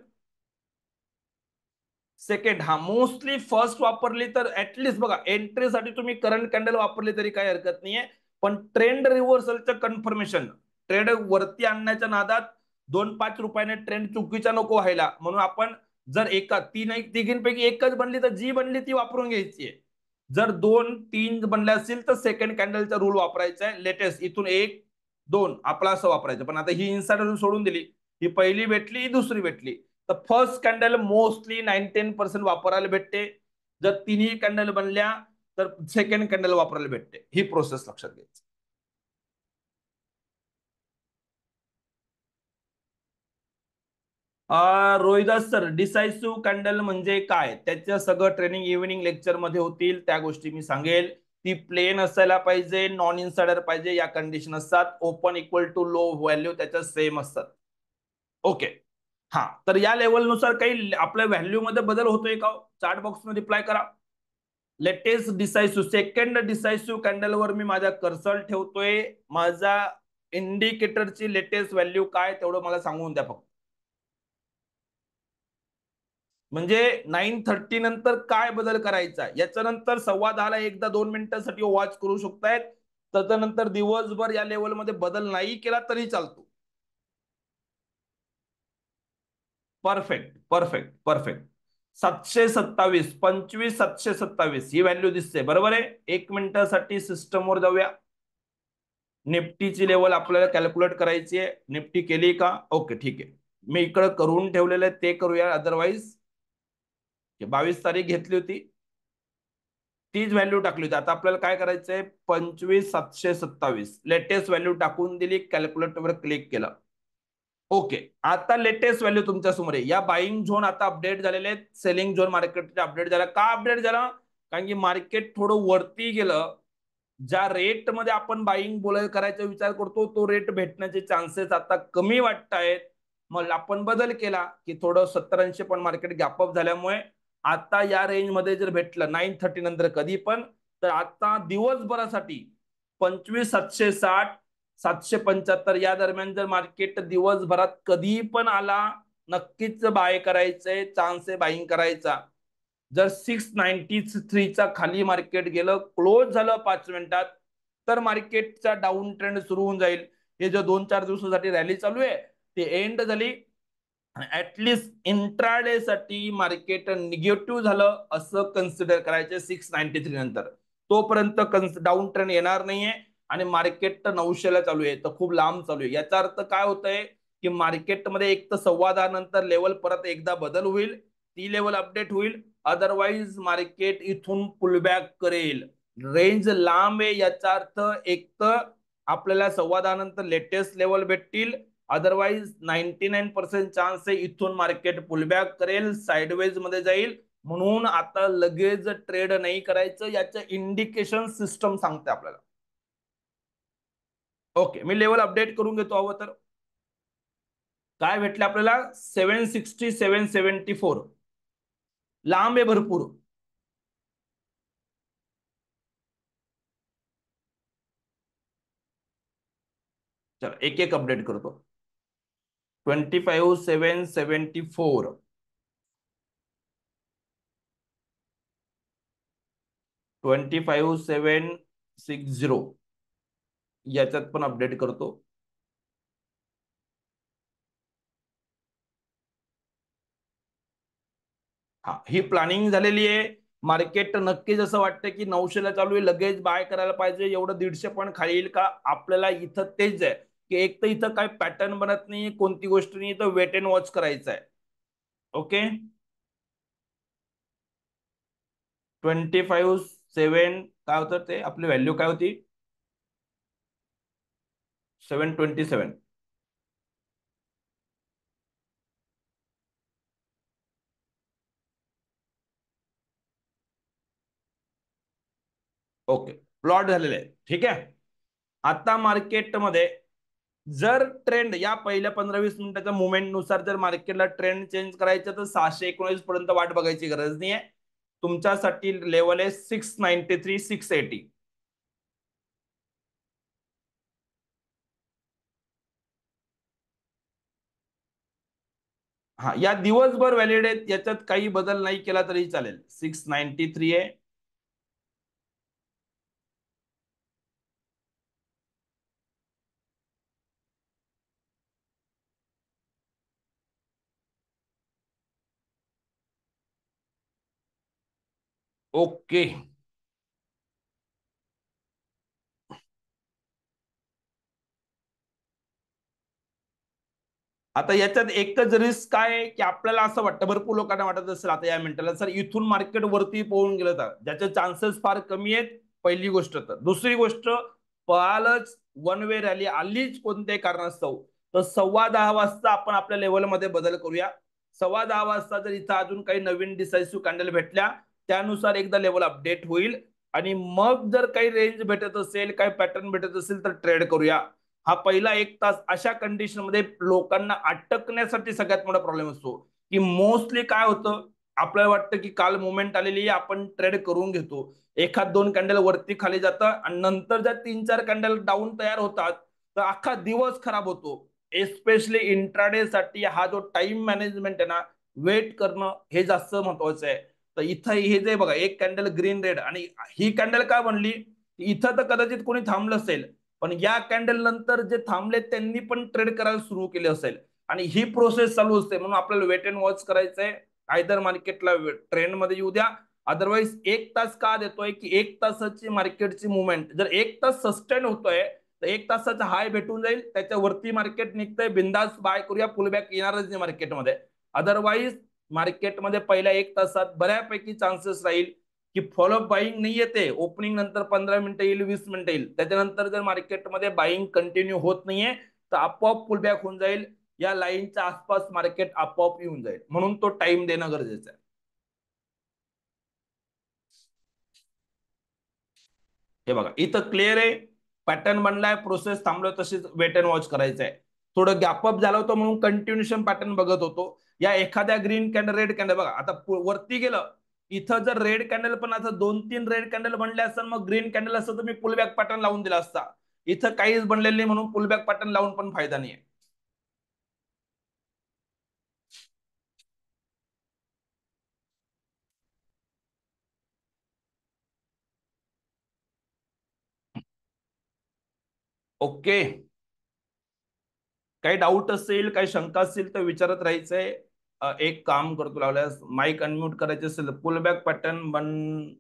सेकंड. हा मोस्टली फर्स्ट वापरली तर ऍटलीस्ट बघा एंट्रीसाठी तुम्ही करंट कॅन्डल वापरली तरी काही हरकत नाहीये. पण ट्रेंड रिव्हर्सलचं कन्फर्मेशन, ट्रेंड वरती आणण्याच्या नादात 2 5 रुपयाने ट्रेंड चुकीचा नको व्हायला म्हणून आपण जर एका तिघींपैकी एकच बनली तर जी बनली ती वापरून घ्यायची आहे. जर 2 3 बनले असतील तर सेकंड कॅन्डलचा रूल वापरायचा आहे. लेटेस्ट इथून 1 2 आपला असं वापरायचं. पण आता ही इन्साइडर सोडून दिली. ही पहिली भेटली, ही दुसरी भेटली. तर फर्स्ट कॅन्डल मोस्टली 9-10% वापरायला भेटते. जर तिन्ही कॅन्डल बनल्या तर सेकंड कॅन्डल वापरायला भेटते. ही प्रोसेस लक्षात घ्यायची. रोहिदास सर, डिसायसिव्ह कॅन्डल म्हणजे काय? त्याचं सगळं ट्रेनिंग इव्हिनिंग लेक्चर मध्ये होतील, त्या गोष्टी मी सांगेल. ती प्लेन असायला पाहिजे, नॉन इन्साइडर पाहिजे, या कंडिशन असतात. Open equal to low value त्याच्या सेम असतात. ओके. हा, तर या लेवलनुसार काही आपल्या व्हॅल्यू मध्ये बदल होतोय का? चार्ट बॉक्स मध्ये रिप्लाय करा. लेटेस्ट डिसायसिव्ह सेकंड डिसायसिव्ह कॅन्डलवर मी माझा कर्सर ठेवतोय. माझा इंडिकेटरची लेटेस्ट व्हॅल्यू काय तेवढं मला सांगून द्या फक्त. म्हणजे 9:30 नंतर काय बदल करायचा, याच्यानंतर 10:15ला एकदा 2 मिनिटांसाठी वॉच करू शकतायत. त्याच्यानंतर दिवसभर या लेवलमध्ये बदल नाही केला तरी चालतो. Perfect perfect perfect. 727 25 727 ही व्हॅल्यू दिसते बरोबर आहे. 1 मिनिटासाठी सिस्टमवर जाऊया. निफ्टीची लेवल आपल्याला कॅल्क्युलेट करायची आहे. निफ्टी केली का? ओके ठीक आहे. मी इकडे करून ठेवलेलं आहे ते करूया. अदरवाईज 22 तारीख घेतली होती, तीच व्हॅल्यू टाकली होती. आता आपल्याला काय करायचंय? 25 727 लेटेस्ट व्हॅल्यू टाकून दिली, कॅल्क्युलेटरवर क्लिक केलं. ओके. आता लेटेस्ट व्हॅल्यू तुमच्या समोर आहे. या बाईंग झोन आता अपडेट झालेले आहेत. सेलिंग झोन मार्केटचे अपडेट झाला. का अपडेट झाला? कारण की मार्केट थोडं वरती गेलं. ज्या रेट मध्ये आपण बाईंग करायचा विचार करतो तो रेट भेटण्याचे चान्सेस आता कमी वाटत आहेत. मग आपण बदल केला की थोडं 70-80 पण मार्केट गॅपअप झाल्यामुळे आता या रेंज मध्ये जर भेटलं 9:30 नंतर कधी पण, तर आता दिवसभरासाठी 25 760 775 या दरम्यान जर मार्केट दिवसभरात कधी पण आला, नक्कीच बाय करायचंय, चान्स आहे बाईंग करायचा. जर 693चा खाली मार्केट गेलं, क्लोज झालं 5 मिनिटात, तर मार्केटचा डाऊन ट्रेंड सुरू होऊन जाईल. हे जो 2-4 दिवसासाठी रॅली चालू आहे ते एंड झाली. ऍटलिस्ट इंट्राडे साठी मार्केट निगेटिव्ह झालं असं कन्सिडर करायचं 693 नंतर. तोपर्यंत डाऊन ट्रेंड येणार नाहीये आणि मार्केट तर 900ला चालू आहे, तर खूप लांब चालू आहे. याचा अर्थ काय होतंय की मार्केटमध्ये एक तर 10:15 नंतर लेवल परत एकदा बदल होईल, ती लेवल अपडेट होईल. अदरवाईज मार्केट इथून पुलबॅक करेल. रेंज लांब आहे, याचा अर्थ एक तर आपल्याला 10:15 नंतर लेटेस्ट लेवल भेटतील, अदरवाईज 99% चान्स आहे इथून मार्केट पुलबॅक करेल, साइडवेज मध्ये जाईल. म्हणून आता लगेच ट्रेड नाही करायचं, याचं इंडिकेशन सिस्टम सांगते आपल्याला. ओके, मी लेवल अपडेट करून घेतो हवं तर. काय भेटलं आपल्याला? 760 774. लांब आहे भरपूर. चला एक एक अपडेट करतो. 25,774, 25,760 याच्यात पण अपडेट करतो. हा, ही प्लॅनिंग झालेली आहे. मार्केट नक्कीच असं वाटतं की 900ला चालू आहे, लगेच बाय करायला पाहिजे. एवढं 150 पण खाली येईल का? आपल्याला इथं तेच आहे की एक तर इथं काय पॅटर्न बनत नाही, कोणती गोष्ट नाही, तर वेट अँड वॉच करायचं आहे. ओके, 25,7 काय होतं ते, आपली व्हॅल्यू काय होती? 727. ओके, प्लॉट झालेले आहे. ठीक आहे. आता मार्केटमध्ये जर ट्रेंड या पहिल्या 15-20 मिनिटाच्या मुवमेंट नुसार जर मार्केटला ट्रेंड चेंज करायचं, तर 619 पर्यंत वाट बघायची गरज नाहीये. तुमच्यासाठी लेवल आहे 693 680. हा, या दिवसभर व्हॅलिड आहेत, याच्यात काही बदल नाही केला तरी चालेल. 693 आहे. ओके, आता याच्यात एकच रिस्क काय आहे की आपल्याला असं वाटतं, भरपूर लोकांना वाटत असेल आता या मिनिटाला, सर इथून मार्केट वरती पोहून गेलं तर ज्याचे चान्सेस फार कमी आहेत. पहिली गोष्ट. तर दुसरी गोष्ट, पळालच वन वे रॅली आलीच कोणत्याही कारणास्तव, तर 10:15 वाजता आपण आपल्या लेवलमध्ये बदल करूया. 10:15 वाजता जर इथं अजून काही नवीन डिसायसिव्ह कॅन्डल भेटल्या, त्यानुसार एकदा लेवल अपडेट होईल आणि मग जर काही रेंज भेटत असेल, काही पॅटर्न भेटत असेल, तर ट्रेड करूया. हा पहिला 1 तास अशा कंडिशन मध्ये लोकांना अटकण्यासाठी सगळ्यात मोठा प्रॉब्लेम असतो. की मोस्टली काय होतं, आपल्याला वाटतं की काल मुवमेंट आलेली आहे, आपण ट्रेड करून घेतो. एखाद दोन कॅन्डल वरती खाली जातं आणि नंतर ज्या 3-4 कॅन्डल डाऊन तयार होतात, तर अख्खा दिवस खराब होतो. एस्पेशली इंट्राडे साठी हा जो टाइम मॅनेजमेंट आहे ना, वेट करणं हे जास्त महत्वाचं आहे. तर इथं हे जे बघा, एक कॅन्डल ग्रीन रेड, आणि ही कॅन्डल काय बनली, इथं तर कदाचित कोणी थांबलं असेल, पण या कॅन्डल नंतर जे थांबले त्यांनी पण ट्रेड करायला सुरू केले असेल. आणि ही प्रोसेस चालू असते, म्हणून आपल्याला वेट अँड वॉच करायचंय. आयदर मार्केटला ट्रेंड मध्ये येऊ द्या, अदरवाईज 1 तास का देतोय की 1 तासाची मार्केटची मुवमेंट जर 1 तास सस्टेन होतोय, तर 1 तासाचा हाय भेटून जाईल, त्याच्यावरती मार्केट निघतंय, बिंदास बाय करूया, पुलबॅक येणारच नाही मार्केटमध्ये. अदरवाईज मार्केटमध्ये पहिल्या 1 तासात बऱ्यापैकी चान्सेस राहील की फॉलोअप बाईंग नाही येते. ओपनिंग नंतर 15 मिनिटं येईल, 20 मिनिटं येईल, त्याच्यानंतर जर मार्केटमध्ये बाईंग कंटिन्यू होत नाहीये, तर आपोआप पुलबॅक होऊन जाईल. या लाईनच्या आसपास मार्केट आपोआप येऊन जाईल, म्हणून तो टाइम देणं गरजेचं आहे. हे बघा इथं क्लिअर आहे, पॅटर्न बनलाय, प्रोसेस थांबलोय, तशीच वेट अँड वॉच करायचं आहे. थोडं गॅपअप झालं होतं म्हणून कंटिन्युएशन पॅटर्न बघत होतो. या एखाद्या ग्रीन कॅन्डल, रेड कॅन्डल बघा, आता वरती गेलं, इथं जर रेड कॅन्डल पण आता 2-3 रेड कॅन्डल बनले असतात, मग ग्रीन कॅन्डल असतं तर मी पुलबॅक पॅटर्न लावून दिला असता. इथं काहीच बनलेलं नाही, म्हणून पुलबॅक पॅटर्न लावून पण फायदा नाही. ओके, काही डाऊट असेल, काही शंका असेल तर विचारत राहायचंय. एक काम करतो लागल्यास माईक अनम्यूट करायचे असेल पुल बॅक पॅटर्न बन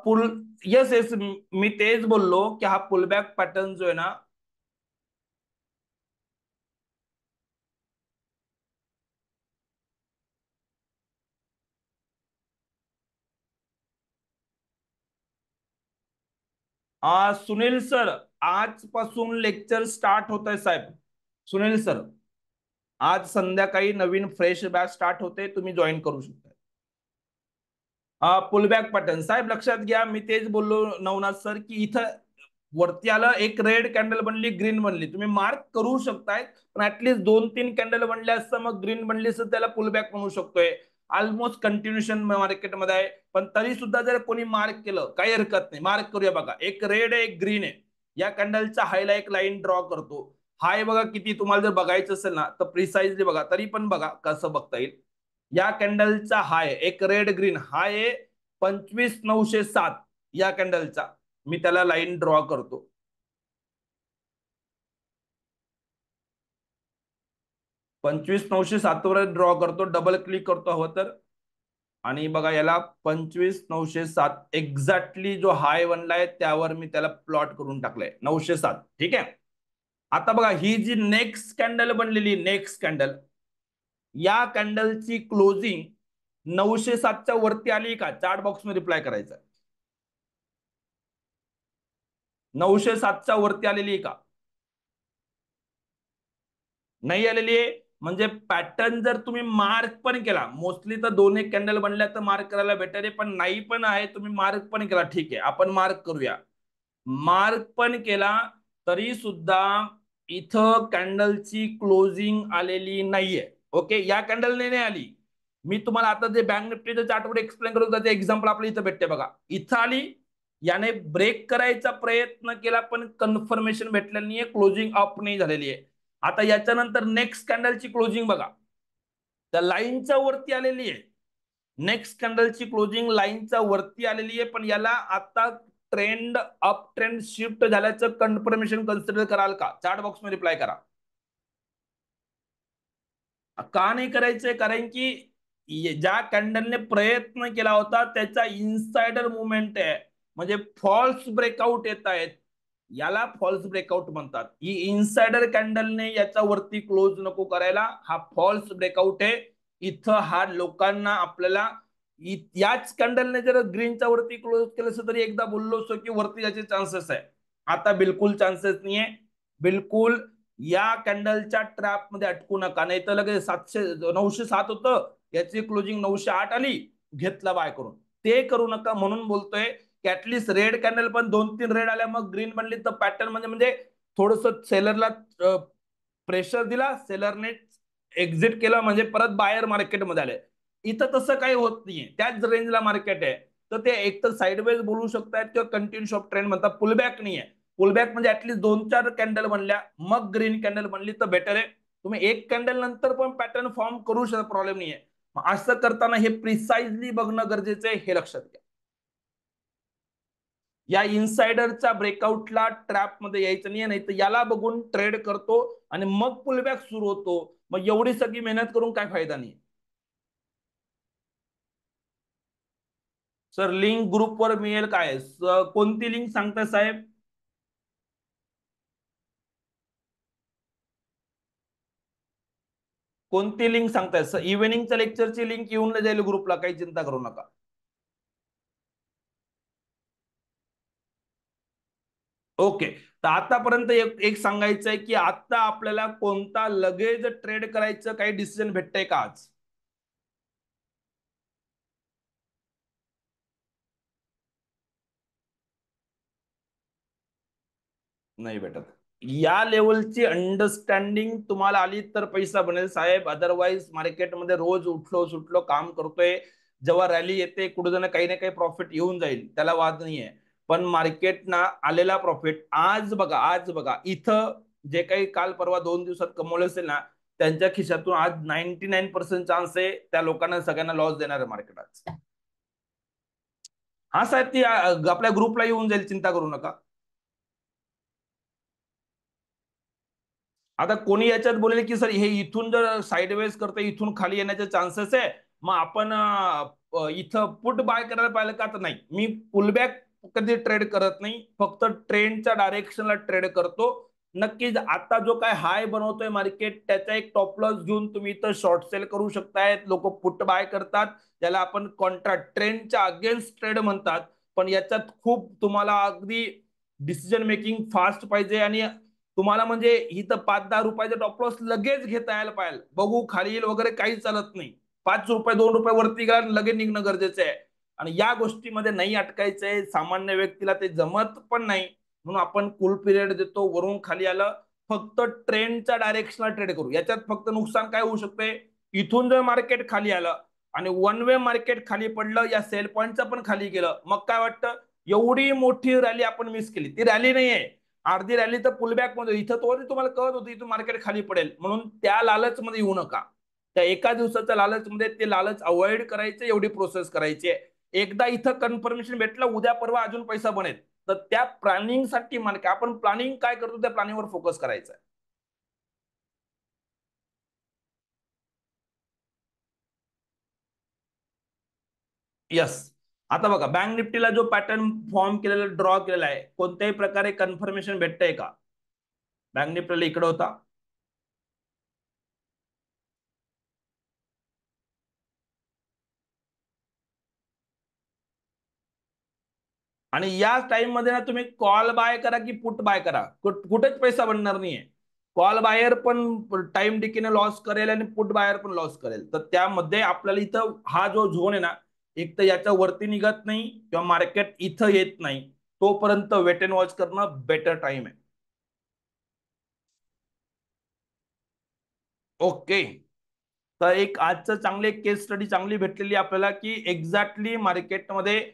पुल येस येस, मी तेच बोललो की हा पुलबॅक पॅटर्न जो आहे ना, सुनील सर, आजपासून लेक्चर स्टार्ट होत आहे साहेब. सुनील सर, आज संध्याकाळी नवीन फ्रेश बॅच स्टार्ट होते, तुम्ही जॉईन करू शकता. पुलबॅक पॅटर्न साहेब लक्षात घ्या, मी तेच बोललो नवनाथ सर की इथं वरती आलं, एक रेड कॅन्डल बनली, ग्रीन बनली, तुम्ही मार्क करू शकताय, पण ऍटलीस्ट 2-3 कॅन्डल बनले असतं, मग ग्रीन बनली असं त्याला पुलबॅक म्हणू शकतोय. ऑलमोस्ट कंटिन्युएशन मार्केटमध्ये आहे, पण तरी सुद्धा जर कोणी मार्क केलं काही हरकत नाही, मार्क करूया. बघा, एक रेड आहे, एक ग्रीन आहे. या कॅन्डलचा हायला एक लाईन ड्रॉ करतो. हाय बघा किती, तुम्हाला जर बघायचं असेल ना तर प्रिसाइजली बघा, तरी पण बघा कसं बघता येईल. या कॅन्डलचा हाय एक रेड ग्रीन हाय आहे 25,907 या कॅन्डलचा. मी त्याला लाईन ड्रॉ करतो. 25,907 वर ड्रॉ करतो, डबल क्लिक करतो हवं तर, आणि बघा याला 25,907 एक्झॅक्टली जो हाय बनलाय त्यावर मी त्याला प्लॉट करून टाकलाय 907. ठीक आहे. आता बघा ही जी नेक्स्ट कॅन्डल बनलेली, नेक्स्ट कॅन्डल, या कॅन्डलची क्लोजिंग 907च्या वरती आली का? चार्ट बॉक्स मध्ये रिप्लाय करायचा. 907च्या वरती आलेली आहे का? नाही आलेली आहे. म्हणजे पॅटर्न जर तुम्ही मार्क पण केला, मोस्टली तर 2-1 कॅन्डल बनल्या तर मार्क करायला बेटर आहे, पण नाही पण आहे, तुम्ही मार्क पण केला, ठीक आहे, आपण मार्क करूया. मार्क पण केला तरी सुद्धा इथं कॅन्डलची क्लोजिंग आलेली नाहीये. ओके, या कॅन्डलने नाही आली. मी तुम्हाला आता जे बँक निफ्टीच्या चार्टवर एक्सप्लेन करत होतो, एक्झाम्पल आपल्या इथं भेटते बघा. इथं आली, याने ब्रेक करायचा प्रयत्न केला पण कन्फर्मेशन भेटलेलं नाहीये, क्लोजिंग अप नाही झालेली आहे. आता याच्यानंतर नेक्स्ट कॅन्डलची क्लोजिंग बघा, त्या लाईनच्या वरती आलेली आहे. नेक्स्ट कॅन्डलची क्लोजिंग लाईनच्या वरती आलेली आहे, पण याला आता ट्रेंड अप ट्रेंड शिफ्ट झाल्याचं कन्फर्मेशन कन्सिडर कराल का? चार्ट बॉक्स मध्ये रिप्लाय करा. का नाही करायचंय? कारण की ज्या कॅन्डलने प्रयत्न केला होता त्याचा इनसाइडर मुवमेंट आहे, म्हणजे फॉल्स ब्रेकआउट येत आहेत, याला फॉल्स ब्रेकआउट म्हणतात. ही इनसाइडर कॅन्डलने याच्या वरती क्लोज नको करायला, हा फॉल्स ब्रेकआउट आहे. इथं हा लोकांना आपल्याला याच कॅन्डलने जर ग्रीनच्या वरती क्लोज केलं असं तरी एकदा बोललो असतो की वरती जायचे चान्सेस आहे. आता बिलकुल चान्सेस नाहीये. बिलकुल या कॅन्डलच्या ट्रॅप मध्ये अटकू नका, नाही तर लगेच 907 होतं, याची क्लोजिंग 908 आली, घेतला बाय करून. ते करू नका. म्हणून बोलतोय की ऍटलीस्ट रेड कॅन्डल पण 2-3 रेड आल्या मग ग्रीन बनली तर पॅटर्न म्हणजे थोडस सेलरला प्रेशर दिला, सेलरने एक्झिट केलं, म्हणजे परत बायर मार्केटमध्ये आले. इथं तसं काही होत नाहीये, त्याच रेंजला मार्केट आहे. तर ते एक तर साईडवेज बोलू शकतात किंवा कंटिन्यू शॉप ट्रेंड म्हणतात, पुलबॅक नाहीये. पुलबॅक म्हणजे ऍटलीस्ट 2-4 कॅन्डल बनल्या मग ग्रीन कॅन्डल बनली तर बेटर आहे. तुम्ही एक कॅन्डल नंतर पण पॅटर्न फॉर्म करू शकता, प्रॉब्लेम नाहीये. असं करताना हे प्रिसाइजली बघणं गरजेचं आहे, हे लक्षात घ्या. या इनसाइडरच्या ब्रेकआउटला ट्रॅप मध्ये यायचं नाही तर याला बघून ट्रेड करतो आणि मग पुलबॅक सुरू होतो. मग एवढी सगळी मेहनत करून काय फायदा नाही. सर लिंक ग्रुपवर मिळेल काय? कोणती लिंक सांगताय साहेब? कोणती लिंक सांगताय सर? इव्हिनिंगच्या लेक्चरची लिंक येऊन जाईल ग्रुपला, काही चिंता करू नका. ओके, तर आतापर्यंत एक सांगायचं आहे की आता आपल्याला कोणता लगेच ट्रेड करायचं काही डिसिजन भेटतंय का आज? नाही भेटत. या लेवलची अंडरस्टँडिंग तुम्हाला आली तर पैसा बनेल साहेब, अदरवाईज मार्केटमध्ये रोज उठलो सुटलो काम करतोय, जेव्हा रॅली येते कुठे जण काही ना काही प्रॉफिट येऊन जाईल, त्याला वाद नाहीये. पण मार्केट ना आलेला प्रॉफिट आज बघा इथं जे काही काल परवा 2 दिवसात कमवलं असेल ना, त्यांच्या खिशातून आज 99% चान्स आहे त्या लोकांना सगळ्यांना लॉस देणार आहे मार्केट आज. हा साहेब, ती आपल्या ग्रुपला येऊन जाईल, चिंता करू नका. आता कोणी याच्यात बोलेल की सर हे इथून जर साईडवेज करतं इथून खाली येण्याचे चान्सेस आहे, मग आपण इथं पुट बाय करायला पाहिलं का? तर नाही, मी पुलबॅक कधी ट्रेड करत नाही, फक्त ट्रेंडच्या डायरेक्शनला ट्रेड करतो. नक्कीच आता जो काय हाय बनवतोय मार्केट त्याचा एक टॉप लॉस घेऊन तुम्ही इथं शॉर्ट सेल करू शकताय. लोक पुट बाय करतात, त्याला आपण कॉन्ट्रॅक्ट ट्रेंडच्या अगेन्स्ट ट्रेड म्हणतात. पण याच्यात खूप तुम्हाला अगदी डिसिजन मेकिंग फास्ट पाहिजे आणि तुम्हाला म्हणजे इथं 5-10 रुपयाचा टॉप लॉस लगेच घेता यायला पाहिजे. बघू खाली येईल वगैरे काही चालत नाही. 5 रुपये 2 रुपये वरती गेला लगेच निघणं गरजेचं आहे. आणि या गोष्टीमध्ये नाही अटकायचंय. सामान्य व्यक्तीला ते जमत पण नाही, म्हणून आपण कूल पिरियड देतो. वरून खाली आलं फक्त ट्रेंडच्या डायरेक्शनला ट्रेड करू. याच्यात फक्त नुकसान काय होऊ शकते, इथून जर मार्केट खाली आलं आणि वन वे मार्केट खाली पडलं, या सेल पॉईंटचं पण खाली गेलं, मग काय वाटतं, एवढी मोठी रॅली आपण मिस केली. ती रॅली नाहीये, अर्धी रॅली तर पुलबॅक मध्ये. इथं तो तुम्हाला कळत होती इथून मार्केट खाली पडेल, म्हणून त्या लालच मध्ये येऊ नका. त्या एका दिवसाच्या लालच मध्ये ते लालच अवॉइड करायचे, एवढी प्रोसेस करायची. एकदा इथं कन्फर्मेशन भेटलं, उद्या परवा अजून पैसा बनेल. तर त्या प्लॅनिंगसाठी मार्केट आपण प्लॅनिंग काय करतो त्या प्लॅनिंगवर फोकस करायचं. यस. आता बघा बँक निफ्टीला जो पॅटर्न फॉर्म केलेला ड्रॉ केलेला आहे, कोणत्याही प्रकारे कन्फर्मेशन भेटतंय का? बँक निफ्टीला इकडे होता, आणि या टाइम मध्ये ना तुम्ही कॉल बाय करा की पुट बाय करा, कुठेच पैसा बनणार नाहीये. कॉल बायर पण टाइम डिकेने लॉस करेल आणि पुट बायर पण लॉस करेल. तर त्यामध्ये आपल्याला इथं हा जो झोन आहे ना, एक तर याच्या वरती निघत नाही किंवा मार्केट इथं येत नाही, तोपर्यंत वेट अँड वॉच करणं बेटर टाइम आहे. ओके. तर एक आजचं चांगले केस स्टडी चांगली भेटलेली आपल्याला, की एक्झॅक्टली मार्केटमध्ये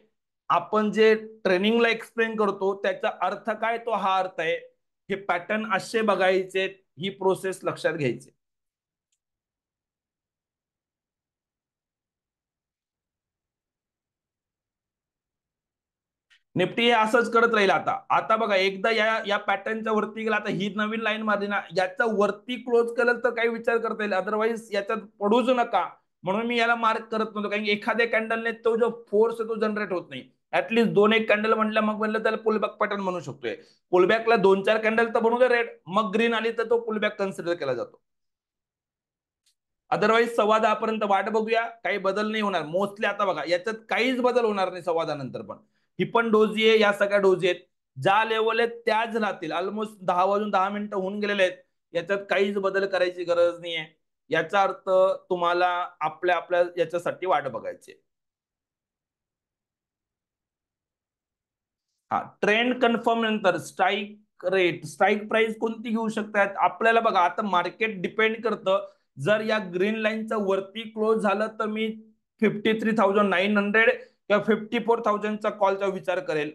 आपण जे ट्रेनिंगला एक्सप्लेन करतो त्याचा अर्थ काय, तो हा अर्थ आहे. हे पॅटर्न असे बघायचे, ही प्रोसेस लक्षात घ्यायची. निफ्टी हे असंच करत राहील. आता आता बघा एकदा या या पॅटर्नच्या वरती गेला, आता ही नवीन लाईन मारली ना, याच्या वरती क्लोज केलं तर काही विचार करता येईल, अदरवाईज याच्यात पडूच नका. म्हणून मी याला मार्क करत नव्हतो, कारण की एखाद्या कॅन्डलने तो जो फोर्स आहे तो जनरेट होत नाही. ऍटलीस्ट दोन एक कॅन्डल म्हटलं, मग म्हणलं त्याला पुलबॅक पॅटर्न म्हणू शकतोय. पुलबॅकला 2-4 कॅन्डल तर बनू दे रेड, मग ग्रीन आली तर तो पुलबॅक कन्सिडर केला जातो. अदरवाईज 10:15 पर्यंत वाट बघूया, काही बदल नाही होणार मोस्टली. आता बघा याच्यात काहीच बदल होणार नाही 10:15 नंतर पण. ही पण डोजी आहे, या सगळ्या डोजी आहेत, ज्या लेवल आहेत त्याच राहतील. ऑलमोस्ट 10 वाजून 10 मिनिटं होऊन गेलेले आहेत, याच्यात काहीच बदल करायची गरज नाहीये. याचा अर्थ तुम्हाला आपल्या आपल्या याच्यासाठी वाट बघायची. हा ट्रेंड कन्फर्म नंतर स्ट्राईक रेट, स्ट्राईक प्राइस कोणती घेऊ शकतात आपल्याला बघा. आता मार्केट डिपेंड करतं, जर या ग्रीन लाईनचा वरती क्लोज झालं तर मी 53,900 किंवा 54,000चा कॉलचा विचार करेल.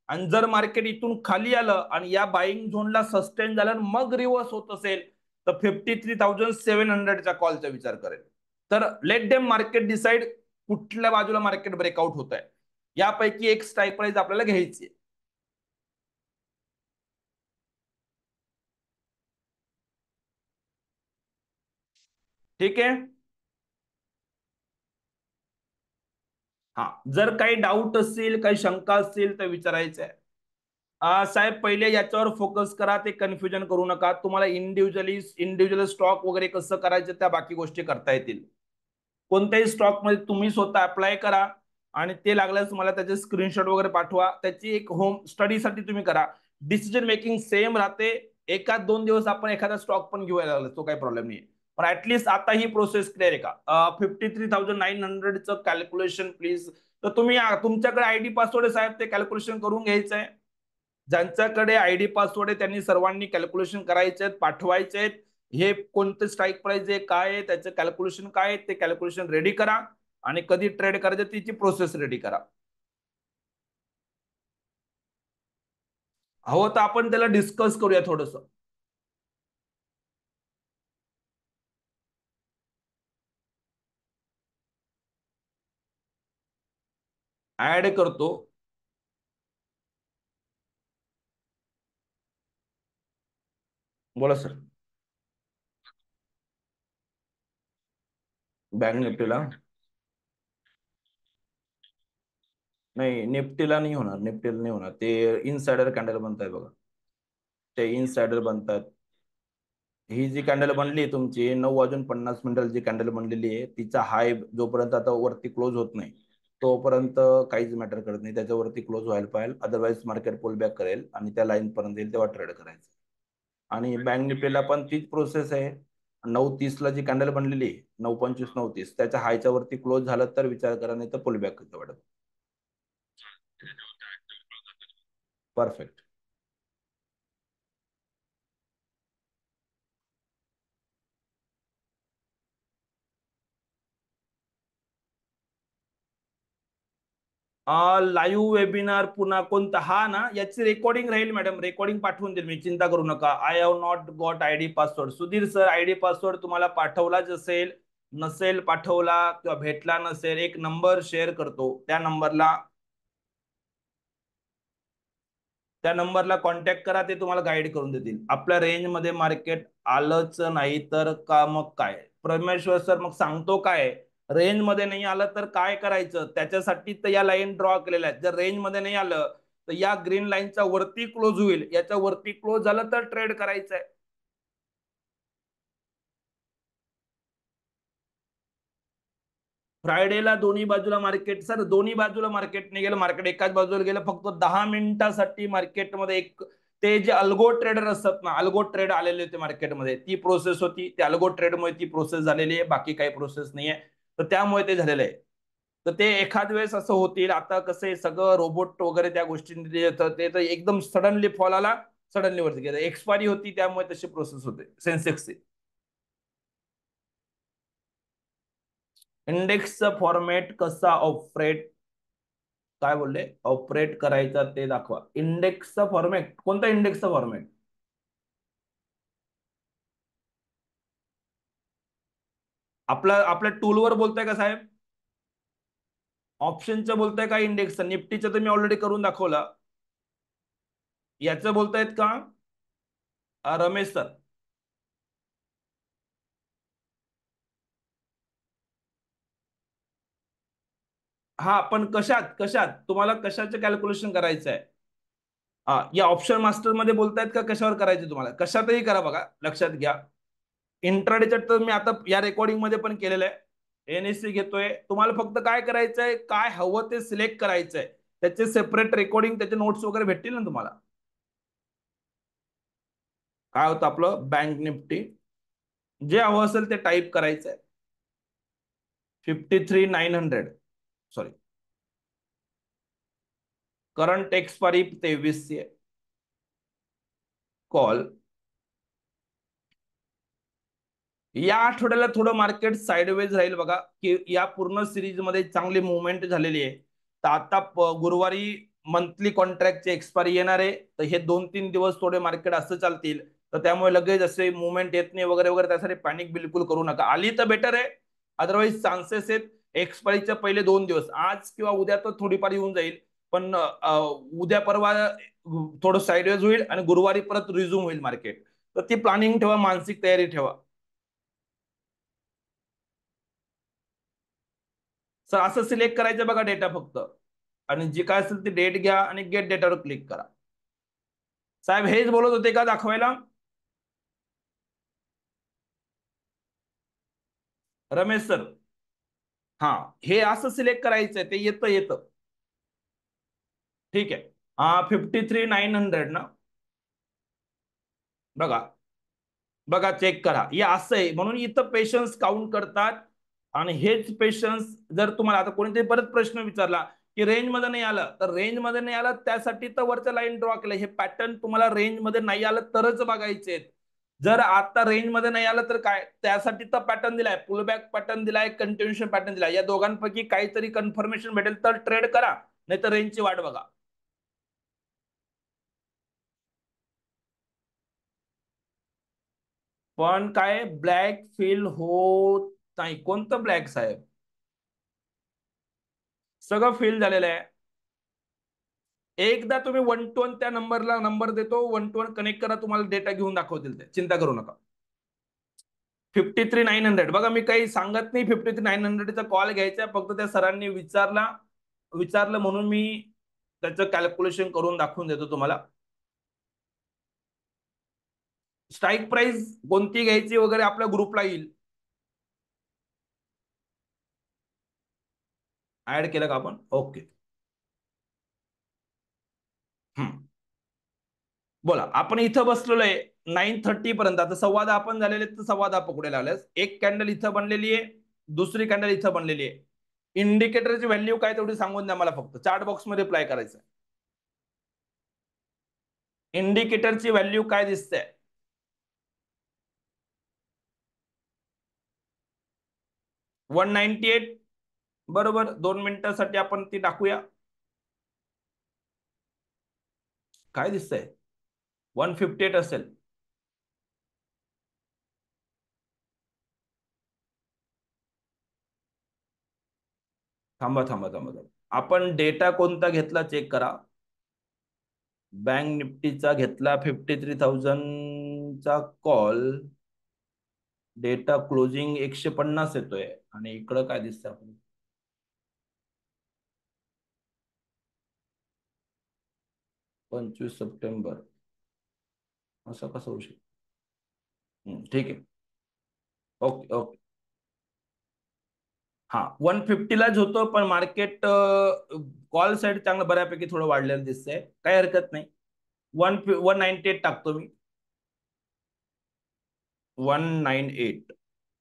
आणि जर मार्केट इथून खाली आलं आणि या बाईंग झोनला सस्टेन झालं मग रिव्हर्स होत असेल, तर 53,700च्या कॉलचा विचार करेल. तर लेट डेम मार्केट डिसाइड कुठल्या बाजूला मार्केट ब्रेकआउट होत आहे. यापैकी एक स्ट्राईक प्राइस आपल्याला घ्यायची. ठीक आहे. हा, जर काही डाऊट असतील, काही शंका असतील तर विचारायचं आहे. साहेब पहिले याच्यावर फोकस करा, ते कन्फ्युजन करू नका. तुम्हाला इंडिव्हिज्युअल स्टॉक वगैरे कसं करायचं त्या बाकी गोष्टी करता येतील. कोणत्याही स्टॉक मध्ये तुम्ही स्वतः अप्लाय करा आणि ते लागल्यास मला त्याचे स्क्रीनशॉट वगैरे पाठवा. त्याची एक होम स्टडीसाठी तुम्ही करा. डिसिजन मेकिंग सेम राहते. एखाद 2 दिवस आपण एखादा स्टॉक पण घेऊया लागला तो काही प्रॉब्लेम नाही. पण ऍटलीस्ट आता ही प्रोसेस क्लिअर आहे का? 53,900चं कॅल्क्युलेशन प्लीज. तर तुम्ही तुमच्याकडे आयडी पासवर्ड आहे साहेब, ते कॅल्क्युलेशन करून घ्यायचं आहे. ज्यांच्याकडे आयडी पासवर्ड आहे त्यांनी सर्वांनी कॅल्क्युलेशन करायचे आहेत, पाठवायचे आहेत. हे कोणते स्ट्राईक प्राइस आहे, काय आहे, त्याचं कॅल्क्युलेशन काय आहे, ते कॅल्क्युलेशन रेडी करा. आणि कधी ट्रेड करायचं त्याची प्रोसेस रेडी करा. हवं तर आपण त्याला डिस्कस करूया थोडस. ऍड करतो. बोला सर. बँक निफ्टीला नाही, निफ्टीला नाही होणार, निफ्टीला नाही होणार. ते इनसाइडर कॅन्डल बनताय बघा, ते इनसाइडर बनतात. ही जी कॅन्डल बनली तुमची 9:50 जी कॅन्डल बनलेली आहे, तिचा हाय जोपर्यंत आता वरती क्लोज होत नाही तोपर्यंत काहीच मॅटर करत नाही. त्याच्यावरती क्लोज व्हायला पाहिजे, अदरवाईज मार्केट पुल बॅक करेल आणि त्या लाईन पर्यंत येईल तेव्हा ट्रेड करायचं. आणि बँक निफ्टीला पण तीच प्रोसेस आहे. 9:30 जी कॅन्डल बनलेली आहे, 9:25 9:30, त्याच्या हायच्या वरती क्लोज झालं तर विचार करा, नाही तर पुल बॅक करतं वाटत. परफेक्ट. लाईव्ह वेबिनार पुन्हा कोणता? हा ना, याची रेकॉर्डिंग राहील मॅडम, रेकॉर्डिंग पाठवून देईल मी, चिंता करू नका. I have not got ID password. Sudhir sir, ID password तुम्हाला पाठवलाच असेल, नसेल पाठवला किंवा भेटला नसेल, एक नंबर शेअर करतो, त्या नंबरला कॉन्टॅक्ट करा, ते तुम्हाला गाईड करून देतील. आपल्या रेंजमध्ये मार्केट आलंच नाही तर का मग काय? परमेश्वर सर मग सांगतो काय, रेंज मध्ये नाही आलं तर काय करायचं? त्याच्यासाठी तर या लाईन ड्रॉ केलेल्या आहेत. जर रेंज मध्ये नाही आलं तर या ग्रीन लाईनच्या वरती क्लोज होईल, याच्या वरती क्लोज झालं तर ट्रेड करायचं आहे. फ्रायडेला दोन्ही बाजूला मार्केट, सर दोन्ही बाजूला मार्केट नाही गेलं, मार्केट एकाच बाजूला गेलं. फक्त 10 मिनिटासाठी मार्केटमध्ये एक, ते जे अल्गो ट्रेडर असतात ना, अल्गो ट्रेड आलेले होते मार्केटमध्ये, ती प्रोसेस होती. त्या अल्गो ट्रेडमुळे ती प्रोसेस झालेली आहे, बाकी काही प्रोसेस नाही आहे. तर त्यामुळे ते झालेलं आहे. तर ते एखाद वेळेस असं होतील. आता कसं आहे, सगळं रोबोट वगैरे त्या गोष्टींमध्ये येतं, ते तर एकदम सडनली फॉल आला, सडनली वरती गेलं. एक्सपायरी होती त्यामुळे तशी प्रोसेस होते सेन्सेक्सची. इंडेक्सचा फॉर्मॅट कसा ऑपरेट, काय बोलले, ऑपरेट करायचा ते दाखवा. इंडेक्सचा फॉर्मॅट कोणता? इंडेक्सचा फॉर्मॅट आपल्या टूलवर बोलताय का साहेब? ऑप्शनचं बोलताय का इंडेक्सचं? निफ्टीचं तर मी ऑलरेडी करून दाखवलं. याचं बोलतायत का रमेश सर? हा, पण कशात कशात तुम्हाला कशाचं कॅल्क्युलेशन करायचं आहे? हा, या ऑप्शन मास्टर मध्ये बोलतायत का कशावर करायचं तुम्हाला? कशातही करा, बघा लक्षात घ्या. इंट्राडेच्या तर मी आता या रेकॉर्डिंग मध्ये पण केलेलं आहे. एनएससी घेतोय, तुम्हाला फक्त काय करायचंय, काय हवं ते सिलेक्ट करायचंय. त्याचे सेपरेट रेकॉर्डिंग, त्याचे नोट्स वगैरे भेटतील ना तुम्हाला. काय होतं आपलं बँक निफ्टी, जे हवं असेल ते टाईप करायचंय. 53,900, सॉरी, करंट एक्सपायरी 23 आहे. कॉल. या आठवड्याला थोडं मार्केट साइडवेज राहील बघा, की या पूर्ण सिरीज मध्ये चांगली मुवमेंट झालेली आहे. तर आता गुरुवारी मंथली कॉन्ट्रॅक्टची एक्सपायरी येणार आहे, तर हे 2-3 दिवस थोडे मार्केट असं चालतील. तर त्यामुळे लगेच असे मुवमेंट येत नाही वगैरे वगैरे, त्यासाठी पॅनिक बिलकुल करू नका. आली तर बेटर आहे, अदरवाईज चान्सेस आहेत एक्सपायरीच्या पहिले 2 दिवस, आज किंवा उद्या तर थोडीफार येऊन जाईल. पण उद्या परवा थोडं साइडवेज होईल आणि गुरुवारी परत रिझ्यूम होईल मार्केट. तर ती प्लॅनिंग ठेवा, मानसिक तयारी ठेवा. सर असं सिलेक्ट करायचं बघा डेटा फक्त, आणि जी काय असेल ती डेट घ्या आणि गेट डेटावर क्लिक करा. साहेब हेच बोलत होते का दाखवायला? रमेश सर, हा, हे असं सिलेक्ट करायचंय, ते येतं येतं. ठीक आहे. 53,900 ना, बघा बघा, चेक करा. हे असं आहे, म्हणून इथं पेशन्स काउंट करतात. आणि हेच पेशन्स, जर तुम्हाला आता कोणीतरी परत प्रश्न विचारला की रेंज मध्ये नाही आलं, तर रेंज मध्ये नाही आलं त्यासाठी तर वरच्या लाईन ड्रॉ केलं. हे पॅटर्न तुम्हाला रेंज मध्ये नाही आलं तरच बघायचे. जर आता रेंज मध्ये नाही आलं तर काय, त्यासाठी तर पॅटर्न दिलाय, पुलबॅक पॅटर्न दिलाय, कंटिन्युएशन पॅटर्न दिलाय. या दोघांपैकी काहीतरी कन्फर्मेशन भेटेल तर ट्रेड करा, नाही तर रेंजची वाट बघा. पण काय ब्लॅक फील होत नाही? कोणतं ब्लॅक साहेब? सगळं फेल झालेलं आहे. एकदा तुम्ही 1 to 1 त्या नंबरला नंबर देतो, 1 to 1 कनेक्ट करा, तुम्हाला डेटा घेऊन दाखवतील ते, चिंता करू नका. 53,900 बघा, मी काही सांगत नाही 53,900चा कॉल घ्यायचा, फक्त त्या सरांनी विचारलं म्हणून मी त्याचं कॅल्क्युलेशन करून दाखवून देतो तुम्हाला. स्ट्राईक प्राइस कोणती घ्यायची वगैरे आपल्या ग्रुपला येईल. ऍड केलं का आपण? ओके. बोला, आपण इथं बसलेलो आहे 9:30 पर्यंत. आता 9:15 आपण झालेले, तर 9:15 पकडे लागलेस. एक कॅन्डल इथं बनलेली आहे, दुसरी कॅन्डल इथं बनलेली आहे. इंडिकेटरची व्हॅल्यू काय तेवढी सांगून द्या मला, फक्त चार्ट बॉक्स मध्ये रिप्लाय करायचं. इंडिकेटरची व्हॅल्यू काय दिसते? 198. बरोबर, 2 मिनिटासाठी आपण ती टाकूया. काय दिसतंय? 158 असेल. थांबा थांबा थांबा थांबा, आपण डेटा कोणता घेतला चेक करा. बँक निफ्टीचा घेतला 53,000चा कॉल. डेटा क्लोजिंग 150 येतोय, आणि इकडं काय दिसतंय आपण? 25 सप्टेंबर. असं कसं होऊ शकतं? ठीक आहे. Okay okay. हा, 150लाच होतो, पण मार्केट कॉल साईड चांगलं बऱ्यापैकी थोडं वाढलेलं दिसतंय, काही हरकत नाही. 198 टाकतो मी. 198.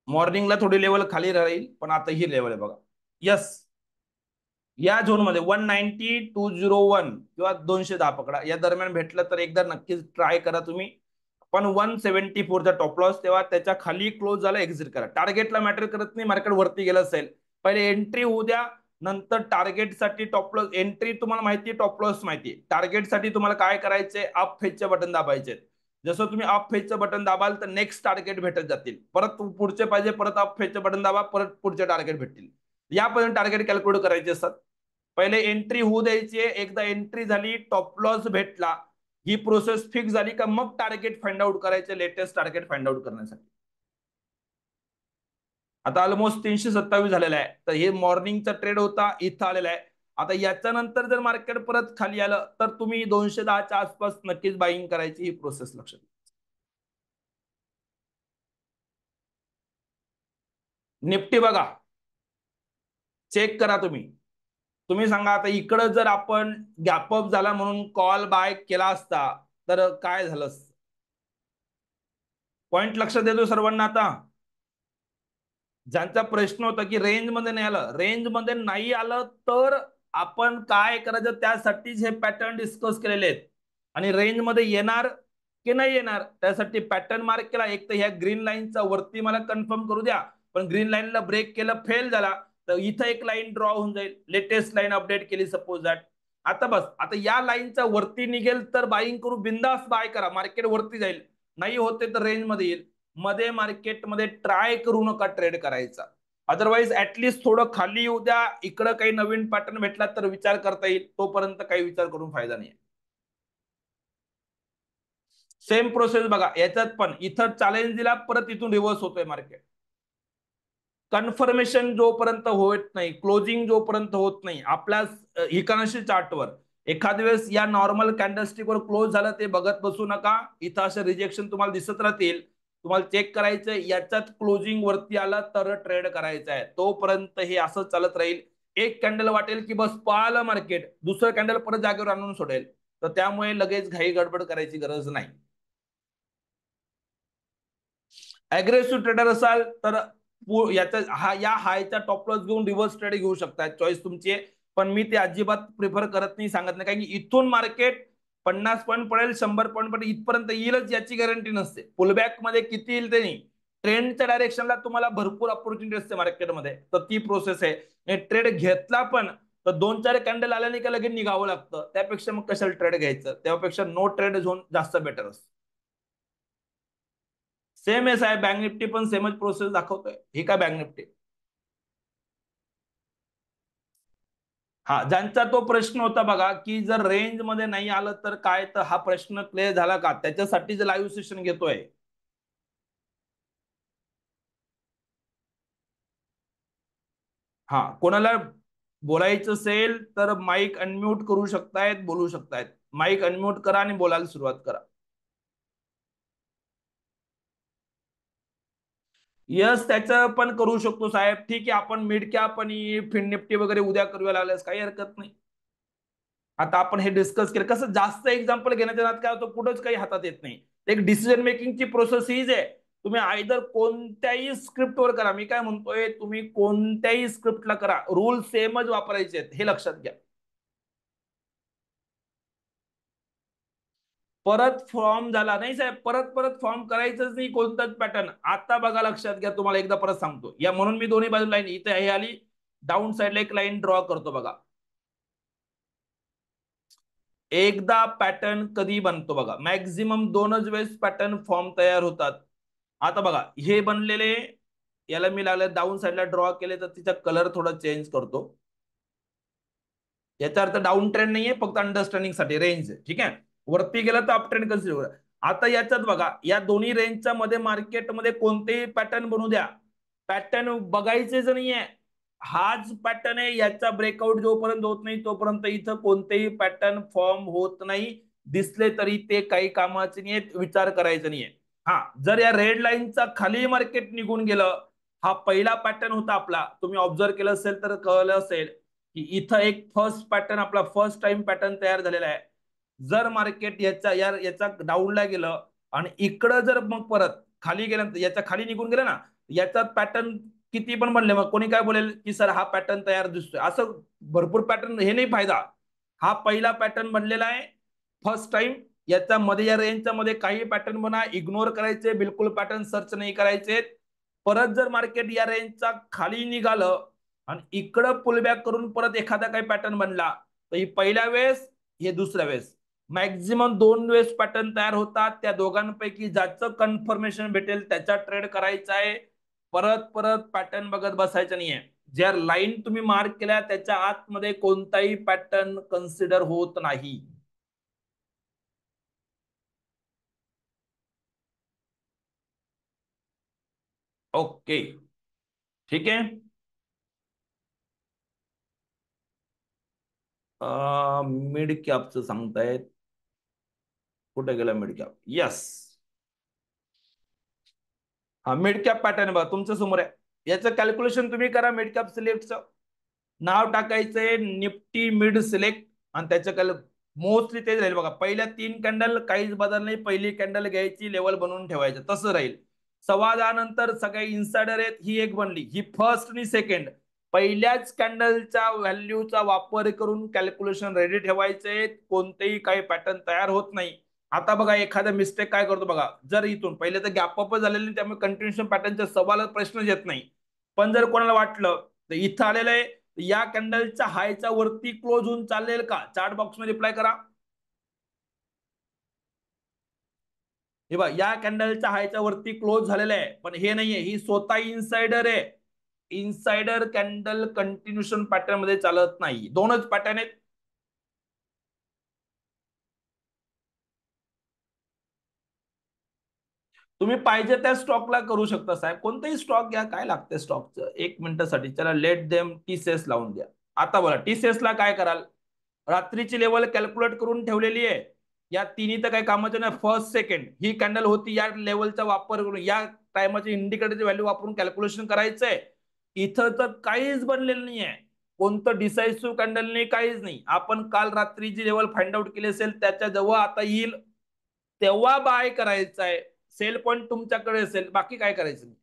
मॉर्निंगला थोडी लेवल खाली राहील, पण आता ही लेवल आहे बघा. यस, या झोन मध्ये 190,201 किंवा 210 पकडा, या दरम्यान भेटलं तर एकदा नक्कीच ट्राय करा तुम्ही. पण 174चा टॉप लॉस, तेव्हा त्याच्या खाली क्लोज झाला एक्झिट करा. टार्गेटला मॅटर करत नाही, मार्केट वरती गेलं असेल, पहिले एंट्री होऊ द्या, नंतर टार्गेटसाठी टॉप लॉस. एंट्री तुम्हाला माहिती, टॉप लॉस माहिती. टार्गेटसाठी तुम्हाला काय करायचंय? अप फेजचे बटन दाबायचे. जसं तुम्ही अप फेजचं बटन दाबाल तर नेक्स्ट टार्गेट भेटत जातील, परत पुढचे पाहिजे परत अप फेजचं बटन दाबा, परत पुढचे टार्गेट भेटतील. यापर्यंत टार्गेट कॅल्क्युलेट करायचे असतात. पहिले एंट्री होऊ द्यायची, एकदा एंट्री झाली, टॉप लॉस भेटला, ही प्रोसेस फिक्स झाली का मग टार्गेट फाइंड आउट करायचे, लेटेस्ट टार्गेट फाइंड आउट करण्यासाठी. आता ऑलमोस्ट 327 झालेला आहे, तर हे मॉर्निंगचा ट्रेड होता, इथं आलेला आहे. आता याच्यानंतर जर मार्केट परत खाली आलं तर तुम्ही 210च्या आसपास नक्कीच बाईंग करायची, ही प्रोसेस लक्षात. निफ्टी बघा, चेक करा तुम्ही. तुम्ही सांगा, आता इकडं जर आपण गॅप अप झाला म्हणून कॉल बाय केला असता तर काय झालं असतं? पॉइंट लक्षात देतो सर्वांना. आता ज्यांचा प्रश्न होता की रेंज मध्ये नाही आलं, रेंज मध्ये नाही आलं तर आपण काय करायचं, त्यासाठीच हे पॅटर्न डिस्कस केलेले आहेत. आणि रेंज मध्ये येणार की नाही येणार, त्यासाठी पॅटर्न मार्क केला. एक तर ह्या ग्रीन लाईनचा वरती मला कन्फर्म करू द्या, पण ग्रीन लाईनला ब्रेक केलं, फेल झाला, तर इथं एक लाईन ड्रॉ होऊन जाईल. लेटेस्ट लाईन अपडेट केली सपोज दॅट. आता बस, आता या लाईनचा वरती निघेल तर बाईंग करू, बिंदास बाय करा, मार्केट वरती जाईल. नाही होते तर रेंज मध्ये येईल. मध्ये मार्केटमध्ये ट्राय करू नका ट्रेड करायचा. अदरवाईज ऍटलिस्ट थोडं खाली येऊ द्या, इकडं काही नवीन पॅटर्न भेटला तर विचार करता येईल, तोपर्यंत काही विचार करून फायदा नाही. सेम प्रोसेस बघा याच्यात पण, इथं चॅलेंज दिला, परत इथून रिव्हर्स होतोय मार्केट. कन्फर्मेशन जोपर्यंत होत नाही, क्लोजिंग जोपर्यंत होत नाही आपल्या इकॉनॉमी चार्टवर, एखाद वेळेस या नॉर्मल कॅन्डलस्टिकवर क्लोज झालं ते बघत बसू नका. इथं असं रिजेक्शन तुम्हाला दिसत राहतील, तुम्हाला चेक करायचंय, याच्यात क्लोजिंग वरती आला तर ट्रेड करायचा आहे. तोपर्यंत हे असं चालत राहील. एक कॅन्डल वाटेल की बस पळालं मार्केट, दुसरं कॅन्डल परत जागेवर आणून सोडेल, तर त्यामुळे लगेच घाई गडबड करायची गरज नाही. अग्रेसिव्ह ट्रेडर असाल तर याचा या हायचा टॉप लॉस घेऊन रिव्हर्स ट्रेड घेऊ शकता, चॉईस तुमची आहे. पण मी ते अजिबात प्रिफर करत नाही, सांगत नाही, कारण की इथून मार्केट 50 पॉईंट पडेल, 100 पॉईंट पडेल, इथपर्यंत येईलच याची गॅरंटी नसते. पुलबॅक मध्ये किती येईल ते नाही, ट्रेंडच्या डायरेक्शनला तुम्हाला भरपूर अपॉर्च्युनिटी असते मार्केटमध्ये, तर ती प्रोसेस आहे. ट्रेड घेतला पण तर 2-4 कॅन्डल आल्याने का लगेच निघावं लागतं, त्यापेक्षा मग कशाला ट्रेड घ्यायचं, त्यापेक्षा नो ट्रेड झोन जास्त बेटर असतं. सेम एस आहे, बँक निफ्टी पण सेमच प्रोसेस दाखवतोय. ही काय बँक निफ्टी. हा, ज्यांचा तो प्रश्न होता बघा की जर रेंज मध्ये नाही आलं तर काय, तर हा प्रश्न क्लिअर झाला का, त्याच्यासाठीच लाईव्ह सेशन घेतोय. हा, कोणाला बोलायचं असेल तर माईक अनम्यूट करू शकतायत, बोलू शकतायत. माईक अनम्यूट करा आणि बोलायला सुरुवात करा. यस, त्याचं पण करू शकतो साहेब. ठीक आहे, आपण मिड कॅप आणि फिन निफ्टी वगैरे उद्या करूया लागल्यास काही हरकत नाही. आता आपण हे डिस्कस केलं. कसं जास्त एक्झाम्पल घेण्याच्या नादात काय होतं, पुढेच काही हातात येत नाही. एक डिसिजन मेकिंगची प्रोसेस हीच आहे. तुम्ही आयदर कोणत्याही स्क्रिप्टवर करा, मी काय म्हणतोय, तुम्ही कोणत्याही स्क्रिप्टला करा, रूल सेमच वापरायचे आहेत, हे लक्षात घ्या. परत फॉर्म झाला नाही साहेब, परत परत फॉर्म करायचंच नाही कोणताच पॅटर्न. आता बघा, लक्षात घ्या, तुम्हाला एकदा परत सांगतो या, म्हणून मी दोन्ही बाजू लाईन इथे हे आली, डाऊन साईडला एक लाईन ड्रॉ करतो बघा. एकदा पॅटर्न कधी बनतो बघा, मॅक्झिमम दोनच वेळेस पॅटर्न फॉर्म तयार होतात. आता बघा, हे बनलेले, याला मी लागले डाऊन साईडला ड्रॉ केले, तर तिचा कलर थोडा चेंज करतो. याचा अर्थ डाऊन ट्रेंड नाहीये, फक्त अंडरस्टँडिंग साठी रेंज आहे. ठीक आहे, वरती गेला तर अप ट्रेंड कन्सिडर करा. आता याच्यात बघा, या दोन्ही रेंजच्या मध्ये मार्केटमध्ये कोणतेही पॅटर्न बनू द्या, पॅटर्न बघायचेच नाहीये. हाच पॅटर्न आहे, याचा ब्रेकआउट जोपर्यंत होत नाही तोपर्यंत इथं कोणतेही पॅटर्न फॉर्म होत नाही. दिसले तरी ते काही कामाचे नाही, विचार करायचा नाहीये. हा, जर या रेड लाईनचा खाली मार्केट निघून गेलं, हा पहिला पॅटर्न होता आपला, तुम्ही ऑब्झर्व केलं असेल तर कळलं असेल की इथं एक फर्स्ट पॅटर्न, आपला फर्स्ट टाइम पॅटर्न तयार झालेला आहे. जर मार्केट याचा डाऊनला गेलं आणि इकडं जर मग परत खाली गेलं, याच्या खाली निघून गेलं ना, याचा पॅटर्न किती पण बनले, मग कोणी काय बोलेल की सर हा पॅटर्न तयार दिसतोय, असं भरपूर पॅटर्न, हे नाही फायदा. हा पहिला पॅटर्न बनलेला आहे, फर्स्ट टाइम. याच्या मध्ये, या रेंजच्या मध्ये काही पॅटर्न बना, इग्नोर करायचे, बिलकुल पॅटर्न सर्च नाही करायचे. परत जर मार्केट या रेंजचा खाली निघालं आणि इकडं पुलबॅक करून परत एखादा काही पॅटर्न बनला, तर ही पहिल्या वेळेस, हे दुसऱ्या वेळेस, मॅक्झिमम दोन वेळेस पॅटर्न तयार होतात. त्या दोघांपैकी ज्याचं कन्फर्मेशन भेटेल त्याचा ट्रेड करायचा आहे. परत परत पॅटर्न बघत बसायचं नाहीये. ज्या लाईन तुम्ही मार्क केल्या त्याच्या आतमध्ये कोणताही पॅटर्न कन्सिडर होत नाही. ओके, ठीक आहे. मिड कॅपचं सांगतायत, कुठे गेला मिड कॅप? यस, हा मिड कॅप पॅटर्न बघा तुमच्या समोर आहे. याचं कॅल्क्युलेशन तुम्ही करा. मिड कॅप सिलेक्टचं नाव टाकायचंय निफ्टी मिड सिलेक्ट, आणि त्याच्या मोस्टली तेच राहील बघा. पहिल्या तीन कॅन्डल काहीच बदल नाही, पहिली कॅन्डल घ्यायची, लेवल बनवून ठेवायचं, तसं राहील. 10:15 नंतर सगळे इन्सायडर आहेत, ही एक बनली, ही फर्स्ट आणि सेकंड. पहिल्याच कॅन्डलच्या व्हॅल्यूचा वापर करून कॅल्क्युलेशन रेडी ठेवायचे, कोणतेही काही पॅटर्न तयार होत नाही. आता बघा, एखादा मिस्टेक काय करतो बघा, जर इथून पहिले तर गॅप अप झालेलं नाही, त्यामुळे कंटिन्युएशन पॅटर्नच्या सवाल प्रश्न येत नाही. पण जर कोणाला वाटलं तर इथं आलेलं आहे, या कॅन्डलच्या हायच्या वरती क्लोज होऊन चालेल का, चार्ट बॉक्स मध्ये रिप्लाय करा. हे बघा, या कॅन्डलच्या हायच्या वरती क्लोज झालेलं आहे, पण हे नाहीये, ही स्वतः इन्साइडर आहे. इन्साइडर कॅन्डल कंटिन्युएशन पॅटर्न मध्ये चालत नाही, दोनच पॅटर्न आहेत. तुम्ही पाहिजे त्या स्टॉकला करू शकता साहेब, कोणताही स्टॉक घ्या, काय लागतं स्टॉकचं, एक मिनिटासाठी चला लेट देम टीसीएस लावून द्या. आता बोला, टीसीएस ला काय कराल? रात्रीची लेवल कॅल्क्युलेट करून ठेवलेली आहे. या तिन्ही तर काही कामाचे नाही. फर्स्ट सेकंड ही कॅन्डल होती, या लेवलचा वापर करून, या टायमाचे इंडिकेटरची व्हॅल्यू वापरून कॅल्क्युलेशन करायचंय. इथं तर काहीच बनलेलं नाहीये, कोणतं डिसाइसिव्ह कॅन्डल नाही, काहीच नाही. आपण काल रात्री जी लेवल फाइंड आउट केली असेल त्याच्या जेव्हा आता येईल तेव्हा बाय करायचं आहे. सेल पॉईंट तुमच्याकडे असेल, बाकी काय करायचं नाही.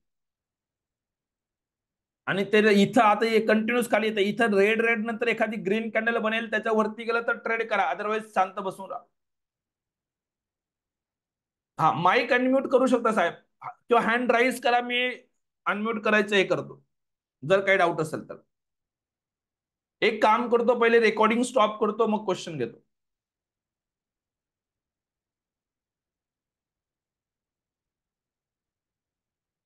आणि ते इथं आता कंटिन्यूस खाली येतं, इथं रेड रेड नंतर एखादी ग्रीन कॅन्डल बनेल, त्याच्यावरती गेलं तर ट्रेड करा, अदरवाईज शांत बसून राहा. हा, माईक अनम्यूट करू शकता साहेब, किंवा हँड राईज करा, मी अनम्यूट करायचं हे करतो, जर काही डाऊट असेल तर. एक काम करतो, पहिले रेकॉर्डिंग स्टॉप करतो, मग क्वेश्चन घेतो.